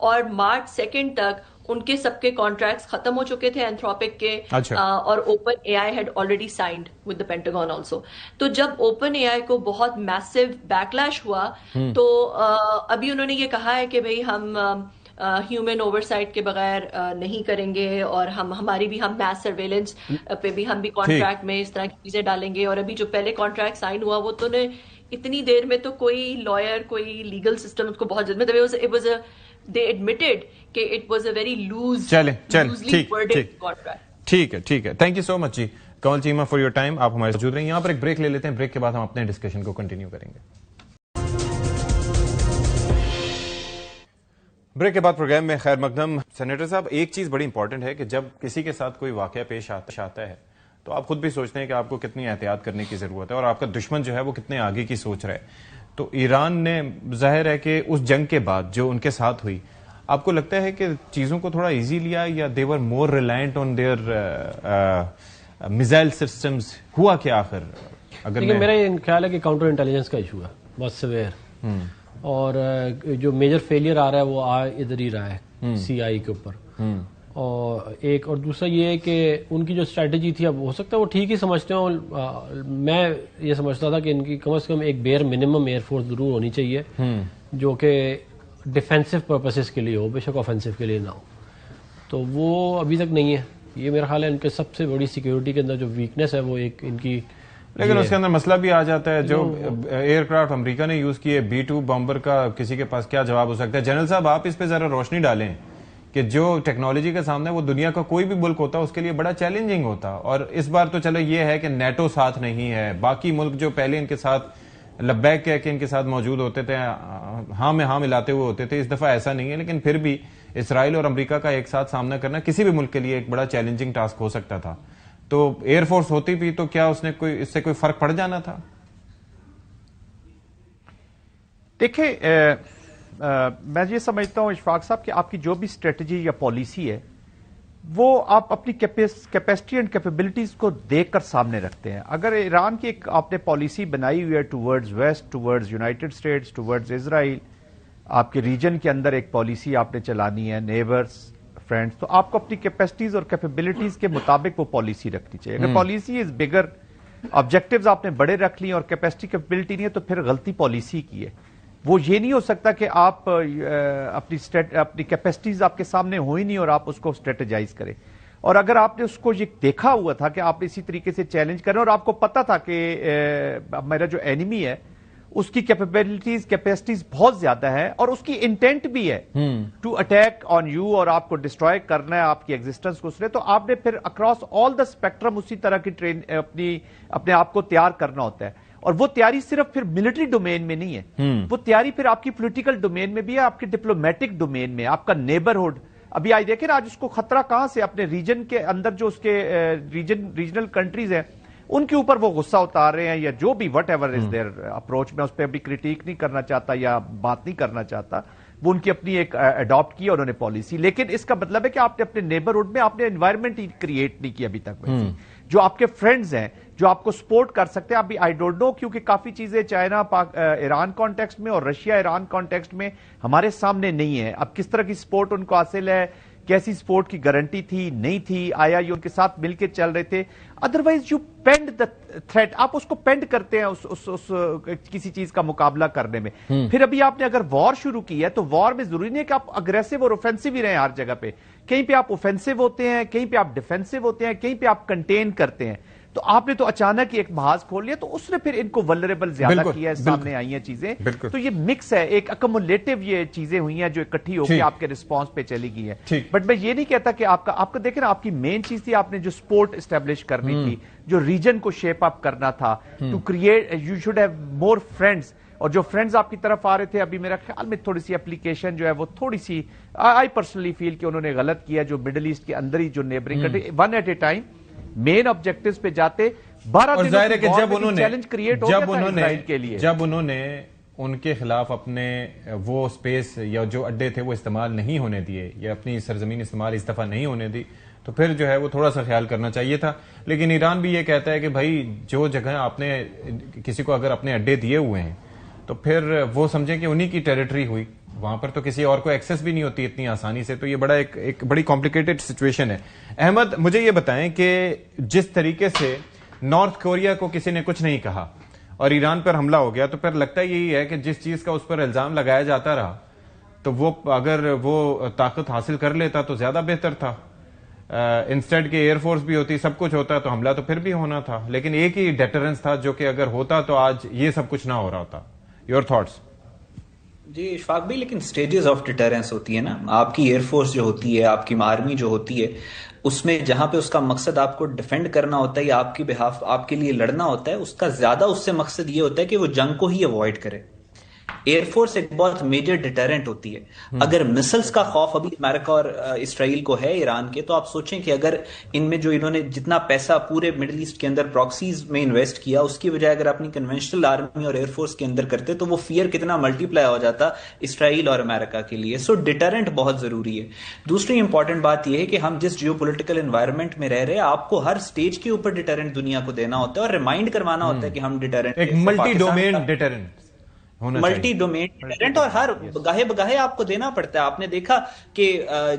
اور مارچ 2 تک ان کے سب کے کانٹریکٹس ختم ہو چکے تھے اینتھروپک کے, اور open AI had already signed with the Pentagon also. تو جب اوپن AI کو بہت میسو بیک لیش ہوا تو ابھی انہوں نے یہ کہا ہے کہ بھئی ہم ہیومن اوورسائٹ کے بغیر نہیں کریں گے، اور ہماری بھی ہم میس سرویلنس پہ بھی ہم بھی کانٹریکٹ میں اس طرح کی چیزیں ڈالیں گے. اور ابھی جو پہلے کانٹریکٹ سائن ہوا وہ تو نے اتنی دیر میں تو کوئی لائر کوئی لیگل سسٹم اس کو بہت جلد they admitted کہ it was a very loosely worded contract. ٹھیک ہے. Thank you so much ji Kanwal Cheema for your time. آپ ہمارے موجود رہیں. یہاں پر ایک بریک لے لیتے ہیں، بریک کے بعد ہم اپنے ڈسکشن کو کنٹینیو کریں گے. بریک کے بعد پروگرام میں خیر مقدم. سینیٹر صاحب، ایک چیز بڑی امپورٹنٹ ہے کہ جب کسی کے ساتھ کوئی واقعہ پیش آتا ہے تو آپ خود بھی سوچتے ہیں کہ آپ کو کتنی احتیاط کرنے کی ضرورت ہے، اور آپ کا دشمن جو ہے وہ کتنے آگے کی سوچ رہا ہے. تو ایران نے ظاہر ہے کہ اس جنگ کے بعد جو ان کے ساتھ ہوئی، آپ کو لگتا ہے کہ چیزوں کو تھوڑا ایزی لیا یا they were more reliant on their missile systems? ہوا کیا آخر؟ لیکن میرا یہ خیال ہے کہ کاؤنٹر انٹیلیجنس کا ایشو ہے بہت سویئر، اور جو میجر فیلئر آ رہا ہے وہ ادھر ہی رہا ہے سی آئی کے اوپر. اور دوسرا یہ ہے کہ ان کی جو اسٹریٹجی تھی، اب ہو سکتا ہے وہ ٹھیک ہی سمجھتے ہوں. میں یہ سمجھتا تھا کہ ان کی کم از کم ایک بیئر منیمم ایئر فورس ضرور ہونی چاہیے جو کہ ڈیفینسو پرپسز کے لیے ہو، بے شک آفینسو کے لیے نہ ہو. تو وہ ابھی تک نہیں ہے. یہ میرا خیال ہے ان کے سب سے بڑی سیکیورٹی کے اندر جو ویکنیس ہے وہ ایک ان کی. لیکن اس کے اندر مسئلہ بھی آ جاتا ہے، جو ایئر کرافٹ امریکہ نے یوز کیے B-2 بمبر کا کسی کے پاس کیا جواب ہو سکتا ہے؟ جنرل صاحب، آپ اس پہ ذرا روشنی ڈالیں کہ جو ٹیکنالوجی کے سامنے وہ دنیا کا کوئی بھی ملک ہوتا ہے اس کے لیے بڑا چیلنجنگ ہوتا. اور اس بار تو چلو یہ ہے کہ نیٹو ساتھ نہیں ہے، باقی ملک جو پہلے ان کے ساتھ لبیک کہہ کے ان کے ساتھ موجود ہوتے تھے، ہاں میں ہاں ملاتے ہوئے ہوتے تھے، اس دفعہ ایسا نہیں ہے. لیکن پھر بھی اسرائیل اور امریکہ کا ایک ساتھ سامنا کرنا کسی بھی ملک کے لیے ایک بڑا چیلنجنگ ٹاسک ہو سکتا تھا. تو ایئر فورس ہوتی بھی تو کیا اس سے کوئی فرق پڑ جانا تھا؟ دیکھیں، میں یہ سمجھتا ہوں اشفاق صاحب کہ آپ کی جو بھی اسٹریٹجی یا پالیسی ہے وہ آپ اپنی کیپیسٹی اینڈ کیپیبلٹیز کو دیکھ کر سامنے رکھتے ہیں. اگر ایران کی ایک آپ نے پالیسی بنائی ہوئی ہے towards west, towards United States, towards Israel, آپ کے ریجن کے اندر ایک پالیسی آپ نے چلانی ہے، نیبرز، فرینڈز، تو آپ کو اپنی کیپیسٹیز اور کیپیبلٹیز کے مطابق وہ پالیسی رکھنی چاہیے. اگر پالیسی از بگر، آبجیکٹیوز آپ نے بڑے رکھ لی اور کیپیسٹی کیپیبلٹی نہیں ہے تو پھر غلطی پالیسی کی ہے. وہ یہ نہیں ہو سکتا کہ آپ اپنی کیپیسٹیز آپ کے سامنے ہوئی نہیں اور آپ اس کو اسٹریٹجائز کریں. اور اگر آپ نے اس کو یہ دیکھا ہوا تھا کہ آپ اسی طریقے سے چیلنج کریں اور آپ کو پتا تھا کہ میرا جو اینیمی ہے اس کی کیپیبلٹیز کیپیسٹیز بہت زیادہ ہے اور اس کی انٹینٹ بھی ہے ٹو اٹیک آن یو اور آپ کو ڈسٹروائے کرنا ہے آپ کی ایگزسٹنس کو، اس نے تو آپ نے پھر اکراس آل دا اسپیکٹرم اسی طرح کی اپنے آپ کو تیار کرنا ہوتا ہے. اور وہ تیاری صرف پھر ملٹری ڈومین میں نہیں ہے، وہ تیاری پھر آپ کی پولیٹیکل ڈومین میں بھی ہے، آپ کی ڈپلومیٹک ڈومین میں، آپ کا نیبرہڈ. ابھی آج دیکھیں نا، آج اس کو خطرہ کہاں سے؟ اپنے ریجن کے اندر جو اس کے ریجنل کنٹریز ہیں ان کے اوپر وہ غصہ اتار رہے ہیں یا جو بھی what ever is there approach. میں اس پہ ابھی کرٹیک نہیں کرنا چاہتا یا بات نہیں کرنا چاہتا، وہ ان کی اپنی ایک اڈاپٹ کی انہوں نے پالیسی. لیکن اس کا مطلب ہے کہ آپ نے اپنے نیبرہڈ میں آپ نے انوائرمنٹ ہی کریٹ نہیں کی ابھی تک. جو آپ کے فرینڈز ہیں جو آپ کو سپورٹ کر سکتے ہیں، ابھی آئی ڈونٹ نو، کیونکہ کافی چیزیں چائنا ایران کانٹیکسٹ میں اور رشیا ایران کانٹیکسٹ میں ہمارے سامنے نہیں ہے. اب کس طرح کی سپورٹ ان کو حاصل ہے، کیسی سپورٹ کی گارنٹی تھی نہیں تھی، آیا یہ ان کے ساتھ مل کے چل رہے تھے. ادروائز یو پینڈ دا تھریٹ، آپ اس کو پینڈ کرتے ہیں اس کسی چیز کا مقابلہ کرنے میں. پھر ابھی آپ نے اگر وار شروع کی ہے تو وار میں ضروری نہیں ہے کہ آپ اگریسو اور اوفینسو ہی رہیں ہر جگہ پہ. کہیں پہ آپ اوفینسو ہوتے ہیں، کہیں پہ آپ ڈیفینسو ہوتے ہیں، کہیں پہ آپ کنٹین کرتے ہیں. تو آپ نے تو اچانک ہی ایک محاذ کھول لیا تو اس نے پھر ان کو ولنریبل زیادہ کیا ہے، سامنے آئی ہیں چیزیں. تو یہ مکس ہے، ایک اکمولیٹو یہ چیزیں ہوئی ہیں جو اکٹھی ہو کے آپ کے رسپانس پہ چلی گئی ہیں. بٹ میں یہ نہیں کہتا کہ آپ کا دیکھیں نا، آپ کی مین چیز تھی آپ نے جو سپورٹ اسٹیبلش کرنی تھی، جو ریجن کو شیپ اپ کرنا تھا، to create you should have more friends. اور جو فرینڈز آپ کی طرف آ رہے تھے، ابھی میرا خیال میں تھوڑی سی اپلیکیشن جو ہے وہ تھوڑی سی آئی پرسنلی فیل کہ انہوں نے غلط کیا. جو مڈل ایسٹ کے اندر ہی جو neighbouring country one at a time main objectives پہ جاتے 12 دنوں کی وار میں چیلنج کریٹ ہو گیا تھا اسرائیل کے لیے. جب انہوں نے ان کے خلاف اپنے وہ سپیس یا جو اڈے تھے وہ استعمال نہیں ہونے دیے یا اپنی سرزمین استعمال اس دفعہ نہیں ہونے دی، تو پھر جو ہے وہ تھوڑا سا خیال کرنا چاہیے تھا. لیکن ایران بھی یہ کہتا ہے کہ بھائی جو جگہ آپ نے کسی کو اگر اپنے اڈے دیے ہوئے ہیں تو پھر وہ سمجھیں کہ انہی کی ٹیریٹری ہوئی، وہاں پر تو کسی اور کو ایکسس بھی نہیں ہوتی اتنی آسانی سے. تو یہ بڑا ایک بڑی کمپلیکیٹڈ سچویشن ہے. احمد، مجھے یہ بتائیں کہ جس طریقے سے نارتھ کوریا کو کسی نے کچھ نہیں کہا اور ایران پر حملہ ہو گیا، تو پھر لگتا یہی ہے کہ جس چیز کا اس پر الزام لگایا جاتا رہا تو وہ اگر وہ طاقت حاصل کر لیتا تو زیادہ بہتر تھا. انسٹیڈ کے ایئر فورس بھی ہوتی, سب کچھ ہوتا, تو حملہ تو پھر بھی ہونا تھا, لیکن ایک ہی ڈیٹرنس تھا جو کہ اگر ہوتا تو آج یہ سب کچھ نہ ہو رہا ہوتا. Your thoughts? جی اشفاق بھائی, لیکن سٹیجز آف ڈیٹرنس ہوتی ہے نا. آپ کی ایئر فورس جو ہوتی ہے, آپ کی آرمی جو ہوتی ہے, اس میں جہاں پہ اس کا مقصد آپ کو ڈیفینڈ کرنا ہوتا ہے یا آپ کی بہاف آپ کے لیے لڑنا ہوتا ہے, اس کا زیادہ اس سے مقصد یہ ہوتا ہے کہ وہ جنگ کو ہی اوائڈ کرے. ایئر فورس ایک بہت میجر ڈیٹرنٹ ہوتی ہے. اگر مسلس کا خوف ابھی امریکہ اور اسرائیل کو ہے ایران کے, تو آپ سوچیں کہ اگر ان میں جو انہوں نے جتنا پیسہ پورے مڈل ایسٹ کے اندر پراکسیز میں انویسٹ کیا, اس کی بجائے اگر اپنی کنونشنل آرمی اور ایئر فورس کے اندر کرتے تو وہ فیئر کتنا ملٹی پلائی ہو جاتا اسرائیل اور امریکہ کے لیے. سو ڈیٹرنٹ بہت ضروری ہے. دوسری امپورٹنٹ بات یہ ہے کہ ہم جس جیو پولیٹیکل انوائرمنٹ میں رہ رہے ہیں, آپ کو ہر سٹیج کے اوپر ڈیٹرنٹ دنیا کو دینا ہوتا ہے اور ریمائنڈ کروانا ہوتا ہے کہ ہم ڈیٹرنٹ, ایک multi domain deterrent, multi domain deterrent, اور ہر گاہے بگاہے آپ کو دینا پڑتا ہے. آپ نے دیکھا کہ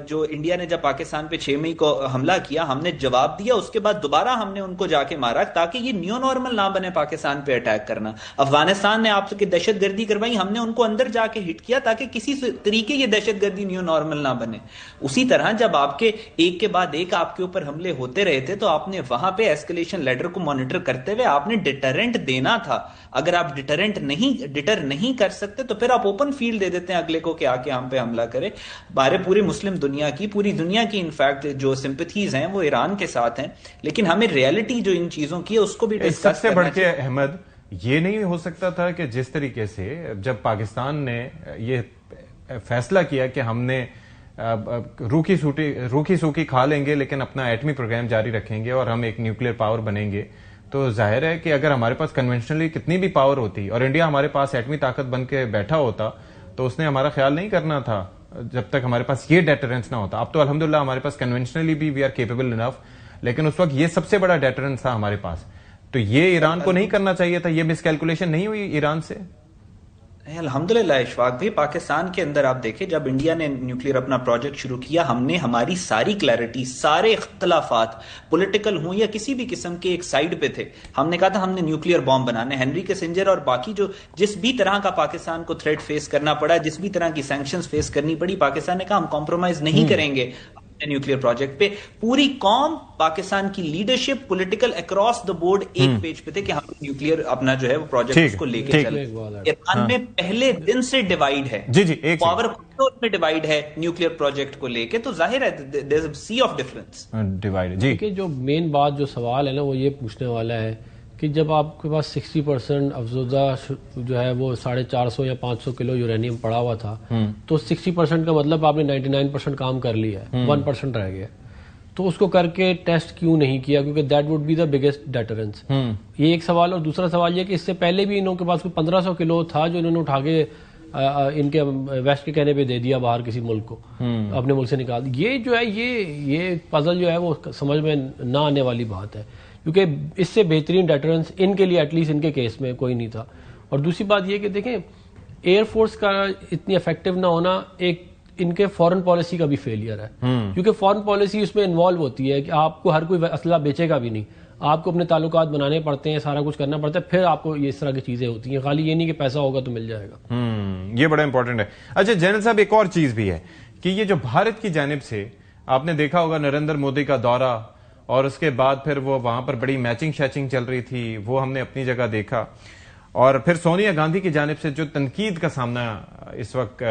جو انڈیا نے جب پاکستان پہ 6 مئی کو حملہ کیا, ہم نے جواب دیا, اس کے بعد دوبارہ ہم نے ان کو جا کے مارا تاکہ یہ نیو نارمل نہ بنے پاکستان پہ اٹیک کرنا. افغانستان نے آپ کی دہشت گردی کروائی, ہم نے ان کو اندر جا کے ہٹ کیا تاکہ کسی طریقے یہ دہشت گردی نیو نارمل نہ بنے. اسی طرح جب آپ کے ایک کے بعد ایک آپ کے اوپر حملے ہوتے رہے تھے, تو آپ نے وہاں پہ ایسکلیشن لیڈر کو مانیٹر کرتے ہوئے آپ نے ڈیٹرنٹ دینا تھا. اگر آپ ڈیٹر نہیں کر سکتے تو پھر آپ اوپن فیلڈ دے دیتے ہیں اگلے کو کہ آ کے ہم پہ حملہ کرے. پوری مسلم دنیا کی, پوری دنیا کی انفیکٹ جو سمپتھیز ہیں وہ ایران کے ساتھ ہیں, لیکن ہمیں ریئلٹی جو ان چیزوں کی ہے اس کو بھی ڈسکس کرنا چاہیے. سب سے بڑھ کے احمد, یہ نہیں ہو سکتا تھا کہ جس طریقے سے جب پاکستان نے یہ فیصلہ کیا کہ ہم نے روکھی سوکھی کھا لیں گے لیکن اپنا ایٹمی پروگرام جاری رکھیں گے اور ہم ایک نیوکلیر پاور بنیں گے, تو ظاہر ہے کہ اگر ہمارے پاس کنونشنلی کتنی بھی پاور ہوتی اور انڈیا ہمارے پاس ایٹمی طاقت بن کے بیٹھا ہوتا, تو اس نے ہمارا خیال نہیں کرنا تھا جب تک ہمارے پاس یہ ڈیٹرنس نہ ہوتا. اب تو الحمدللہ ہمارے پاس کنونشنلی بھی وی آر کیپیبل انف, لیکن اس وقت یہ سب سے بڑا ڈیٹرنس تھا ہمارے پاس. تو یہ ایران کو نہیں کرنا چاہیے تھا, یہ مس کیلکولیشن نہیں ہوئی ایران سے. الحمدللہ اشفاق بھائی, پاکستان کے اندر آپ دیکھیں جب انڈیا نے نیوکلیر اپنا پروجیکٹ شروع کیا, ہم نے ہماری ساری کلیئرٹی, سارے اختلافات پولیٹیکل ہوں یا کسی بھی قسم کے ایک سائیڈ پہ تھے. ہم نے کہا تھا ہم نے نیوکلیر بام بنانے. ہنری کسنجر اور باقی جو جس بھی طرح کا پاکستان کو تھریٹ فیس کرنا پڑا, جس بھی طرح کی سینکشنز فیس کرنی پڑی, پاکستان نے کہا ہم کمپرومائز نہیں کریں گے نیوکلیر پروجیکٹ پہ. پوری قوم, پاکستان کی leadership, political across the board ایک پیج پہ تھے کہ ہم نیوکلیر اپنا جو ہے وہ پروجیکٹ اس کو لے کے چلیں. ایران میں پہلے دن سے ڈیوائیڈ ہے, پاور میں ڈیوائیڈ ہے نیوکلیر پروجیکٹ کو لے کے, تو ظاہر ہے دیر از اے سی آف ڈفرنس ڈیوائیڈ. جی کہ جو مین بات جو سوال ہے نا وہ یہ پوچھنے والا ہے کہ جب آپ کے پاس 60% افزودہ جو ہے وہ 450 یا 500 کلو یورینیم پڑا ہوا تھا, تو 60% کا مطلب آپ نے 99% کام کر لیا ہے, 1% رہ گیا. تو اس کو کر کے ٹیسٹ کیوں نہیں کیا, کیونکہ that would be the biggest deterrence. یہ ایک سوال. اور دوسرا سوال یہ کہ اس سے پہلے بھی انہوں کے پاس 1500 کلو تھا جو انہوں نے اٹھا کے ان کے ویسٹ کے کہنے پہ دے دیا باہر کسی ملک کو, اپنے ملک سے نکال. یہ جو ہے یہ پزل جو ہے وہ سمجھ میں نہ آنے والی بات ہے, کیونکہ اس سے بہترین ڈیٹرنس ان کے لیے ایٹ لیسٹ ان کے کیس میں کوئی نہیں تھا. اور دوسری بات یہ کہ دیکھیں ایئر فورس کا اتنی افیکٹو نہ ہونا ایک ان کے فورن پالیسی کا بھی فیلئر ہے, کیونکہ فورن پالیسی اس میں انوالو ہوتی ہے کہ آپ کو ہر کوئی اسلحہ بیچے گا بھی نہیں, آپ کو اپنے تعلقات بنانے پڑتے ہیں, سارا کچھ کرنا پڑتا ہے, پھر آپ کو اس طرح کی چیزیں ہوتی ہیں. خالی یہ نہیں کہ پیسہ ہوگا تو مل جائے گا. یہ بڑا امپورٹنٹ ہے. اچھا جنرل صاحب, ایک اور چیز بھی ہے کہ یہ جو بھارت کی جانب سے آپ نے دیکھا ہوگا نریندر مودی کا دورہ, اور اس کے بعد پھر وہ وہاں پر بڑی میچنگ شیچنگ چل رہی تھی, وہ ہم نے اپنی جگہ دیکھا. اور پھر سونیا گاندھی کی جانب سے جو تنقید کا سامنا اس وقت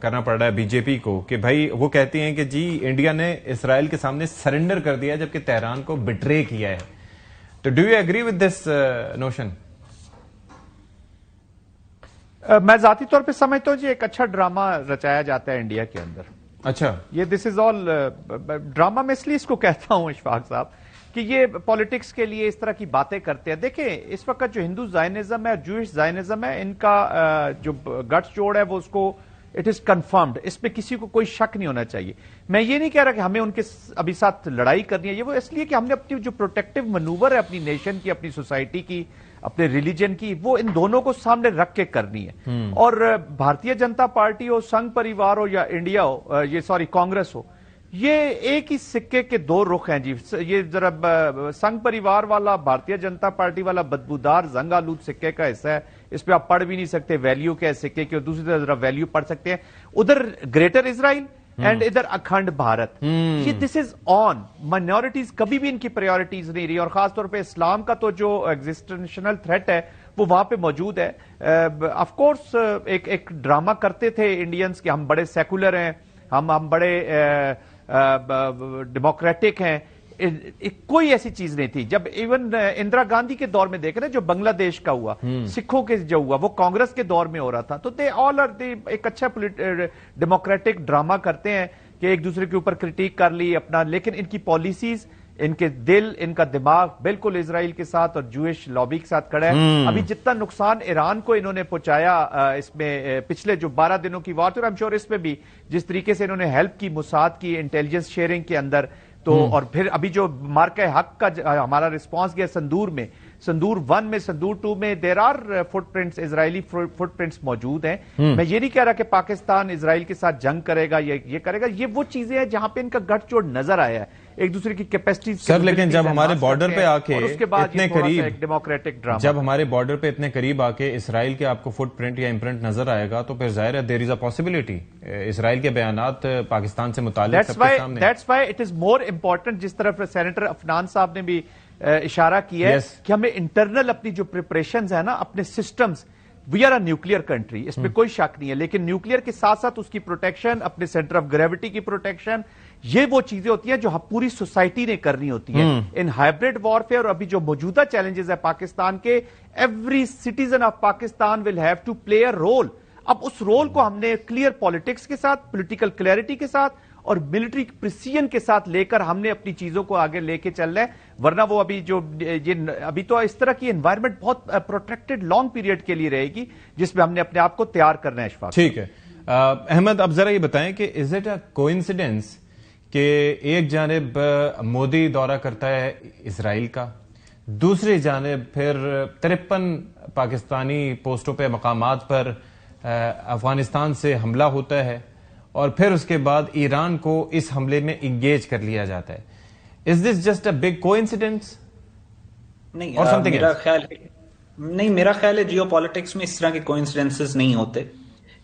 کرنا پڑ رہا ہے بی جے پی کو, کہ بھائی وہ کہتی ہیں کہ جی انڈیا نے اسرائیل کے سامنے سرنڈر کر دیا جبکہ تہران کو بٹرے کیا ہے. تو do you agree with this notion? میں ذاتی طور پہ سمجھتا ہوں جی ایک اچھا ڈرامہ رچایا جاتا ہے انڈیا کے اندر. اچھا, یہ دس از آل ڈرامہ. میں اس لیے اس کو کہتا ہوں اشفاق صاحب کہ یہ پالیٹکس کے لیے اس طرح کی باتیں کرتے ہیں. دیکھیں اس وقت جو ہندو زائنزم ہے اور جوئش زائنزم ہے, ان کا جو گٹس جوڑ ہے وہ اس کو اٹ از کنفرمڈ, اس پہ کسی کو کوئی شک نہیں ہونا چاہیے. میں یہ نہیں کہہ رہا کہ ہمیں ان کے ابھی ساتھ لڑائی کرنی ہے, یہ وہ اس لیے کہ ہم نے اپنی جو پروٹیکٹیو منوور ہے اپنی نیشن کی, اپنی سوسائٹی کی, اپنے ریلیجن کی, وہ ان دونوں کو سامنے رکھ کے کرنی ہے. اور بھارتیہ جنتا پارٹی ہو, سنگھ پریوار ہو یا انڈیا ہو, یہ سوری کانگریس ہو, یہ ایک ہی سکے کے دو رخ ہیں جی. یہ ذرا سنگھ پریوار والا بھارتیہ جنتا پارٹی والا بدبودار زنگ آلود سکے کا حصہ ہے. اس پہ آپ پڑھ بھی نہیں سکتے ویلیو کیا ہے سکے کی, اور دوسری طرف ذرا ویلیو پڑھ سکتے ہیں. ادھر گریٹر اسرائیل اینڈ ادھر اکھنڈ بھارت. یہ دس از آن. مائنورٹیز کبھی بھی ان کی پریورٹیز نہیں رہی, اور خاص طور پہ اسلام کا تو جو ایگزسٹنشنل تھریٹ ہے وہ وہاں پہ موجود ہے. آف کورس ایک ڈرامہ کرتے تھے انڈینز کہ ہم بڑے سیکولر ہیں, ہم بڑے ڈیموکریٹک ہیں. کوئی ایسی چیز نہیں تھی. جب ایون اندرا گاندھی کے دور میں دیکھ رہے جو بنگلہ دیش کا ہوا, سکھوں کے جو ہوا, وہ کانگریس کے دور میں ہو رہا تھا. تو دے آل آر ایک اچھا ڈیموکریٹک ڈرامہ کرتے ہیں کہ ایک دوسرے کے اوپر کرٹیک کر لی اپنا, لیکن ان کی پالیسیز, ان کے دل, ان کا دماغ بالکل اسرائیل کے ساتھ اور جوئش لابی کے ساتھ کھڑا ہے. ابھی جتنا نقصان ایران کو انہوں نے پہنچایا اس میں پچھلے جو 12 دنوں کی وار تھی, اور I'm sure اس میں بھی جس طریقے سے انہوں نے ہیلپ کی موساد کی انٹیلیجنس شیئرنگ کے اندر, تو اور پھر ابھی جو مارکہ حق کا ہمارا رسپانس گیا سندور میں, سندور 1 میں, سندور 2 میں دیر آر فٹ پرنٹس, اسرائیلی فٹ پرنٹس موجود ہیں. میں یہ نہیں کہہ رہا کہ پاکستان اسرائیل کے ساتھ جنگ کرے گا, یہ کرے گا. یہ وہ چیزیں ہیں جہاں پہ ان کا گٹھ جوڑ نظر آیا ہے, ایک دوسرے کی کیپیسٹی. سر لیکن جب ہمارے بارڈر پہ آ کے اتنے قریب, ڈیموکریٹک ڈرامہ, جب ہمارے بارڈر پہ اتنے قریب آ کے اسرائیل کے آپ کو فٹ پرنٹ یا امپرنٹ نظر آئے گا, تو پھر ظاہر ہے دیر از اے پاسبلٹی اسرائیل کے بیانات پاکستان سے متعلق سب کے سامنے. That's why it is more important, جس طرف سینیٹر افنان صاحب نے بھی اشارہ کیا ہے کہ ہمیں انٹرنل اپنی جو پریپریشنز ہیں نا, اپنے systems, we are a nuclear country, اس میں کوئی شک نہیں ہے, لیکن نیوکلیئر کے ساتھ ساتھ اس کی پروٹیکشن, اپنے سینٹر آف گریوٹی کی پروٹیکشن, یہ وہ چیزیں ہوتی ہیں جو پوری سوسائٹی نے کرنی ہوتی ہیں. ان ہائبرڈ وارفیئر اور ابھی جو موجودہ چیلنجز ہے پاکستان کے, every citizen of Pakistan will have to play a role. اب اس رول کو ہم نے کلیئر پالیٹکس کے ساتھ, پولیٹیکل کلیئرٹی کے ساتھ اور ملٹری پریسیجن کے ساتھ لے کر ہم نے اپنی چیزوں کو آگے لے کے چلنا ہے. ورنہ وہ ابھی تو اس طرح کی انوائرمنٹ بہت پروٹیکٹڈ لانگ پیریڈ کے لیے رہے گی, جس میں ہم نے اپنے آپ کو تیار کرنا ہے. اشفاق ٹھیک ہے. احمد, اب ذرا یہ بتائیں کہ از اٹ اے کوئنسیڈنس کہ ایک جانب مودی دورہ کرتا ہے اسرائیل کا, دوسری جانب پھر 53 پاکستانی پوسٹوں پہ, مقامات پر افغانستان سے حملہ ہوتا ہے, اور پھر اس کے بعد ایران کو اس حملے میں انگیج کر لیا جاتا ہے. Is this just a big coincidence? نہیں, میرا خیال ہے جیو پالیٹکس میں اس طرح کے کوئنسیڈنسز نہیں ہوتے.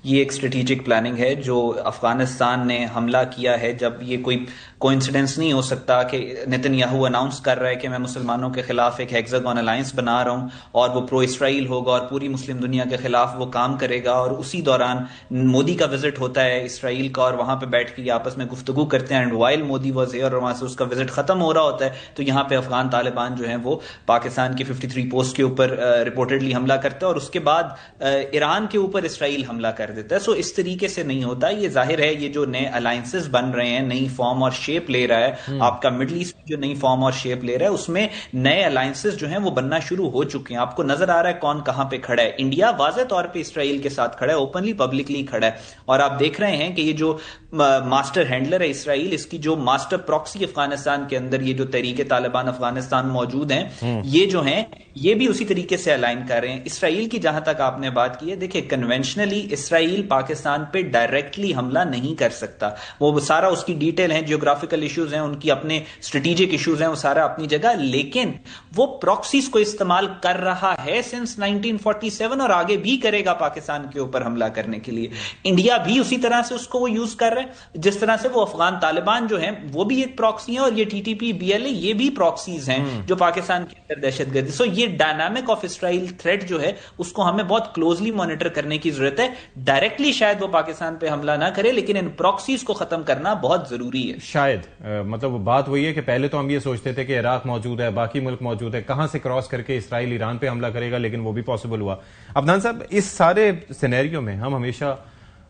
یہ ایک اسٹریٹجک پلاننگ ہے جو افغانستان نے حملہ کیا ہے. جب یہ کوئی کوئنسیڈنس نہیں ہو سکتا کہ نتن یاہو اناؤنس کر رہا ہے کہ میں مسلمانوں کے خلاف ایک ہیگزاگون الائنس بنا رہا ہوں اور وہ پرو اسرائیل ہوگا اور پوری مسلم دنیا کے خلاف وہ کام کرے گا, اور اسی دوران مودی کا وزٹ ہوتا ہے اسرائیل کا اور وہاں پہ بیٹھ کے آپس میں گفتگو کرتے ہیں, and while Modi was here, اور وہاں سے اس کا وزٹ ختم ہو رہا ہوتا ہے, تو یہاں پہ افغان طالبان جو ہیں وہ پاکستان کی 53 پوسٹ کے اوپر رپورٹڈلی حملہ کرتا ہے, اور اس کے بعد ایران کے اوپر اسرائیل حملہ کر دیتا ہے. سو اس طریقے سے نہیں ہوتا. یہ ظاہر ہے یہ جو نئے الائنسز بن رہے ہیں, نئی فارم اور شیپ لے رہا ہے, آپ کا مڈل ایسٹ جو نئی فارم اور شیپ لے رہا ہے, اس میں نئے الائنسز جو ہیں وہ بننا شروع ہو چکے ہیں. آپ کو نظر آ رہا ہے کون کہاں پہ کھڑا ہے. انڈیا واضح طور پہ اسرائیل کے ساتھ کھڑا ہے, اوپنلی پبلکلی کھڑا ہے, اور آپ دیکھ رہے ہیں کہ یہ جو ماسٹر ہینڈلر ہے اسرائیل, اس کی جو ماسٹر پراکسی افغانستان کے اندر یہ جو تحریک طالبان افغانستان موجود ہیں, یہ جو ہیں یہ بھی اسی طریقے سے الائن کر رہے ہیں. اسرائیل کی جہاں تک آپ نے بات کی ہے, دیکھیں کنونشنلی اسرائیل پاکستان پہ ڈائریکٹلی حملہ نہیں کر سکتا. وہ سارا اس کی ڈیٹیل ہیں, جیوگرافیکل ایشوز ہیں, ان کی اپنے اسٹریٹجک ایشوز ہیں, وہ سارا اپنی جگہ, لیکن وہ پراکسیز کو استعمال کر رہا ہے سنس 1947 اور آگے بھی کرے گا پاکستان کے اوپر حملہ کرنے کے لیے. انڈیا بھی اسی طرح سے اس کو وہ یوز کر رہے ہیں, جس طرح سے وہ افغان طالبان جو ہیں وہ بھی ایک پراکسی ہیں, اور یہ T T P be L A یہ بھی پراکسیز ہیں جو پاکستان کے اندر دہشت گردی. سو یہ ڈائنامک آف اسرائیل تھریٹ جو ہے اس کو ہمیں بہت کلوزلی مانیٹر کرنے کی ضرورت ہے. ڈائریکٹلی شاید وہ پاکستان پہ حملہ نہ کرے, لیکن ان پراکسیز کو ختم کرنا بہت ضروری ہے. شاید مطلب بات وہی ہے کہ پہلے تو ہم یہ سوچتے تھے کہ عراق موجود ہے, باقی ملک موجود ہے, کہاں سے کراس کر کے اسرائیل ایران پہ حملہ کرے گا, لیکن وہ بھی پاسبل ہوا. عدنان صاحب, اس سارے سینیریو میں ہم ہمیشہ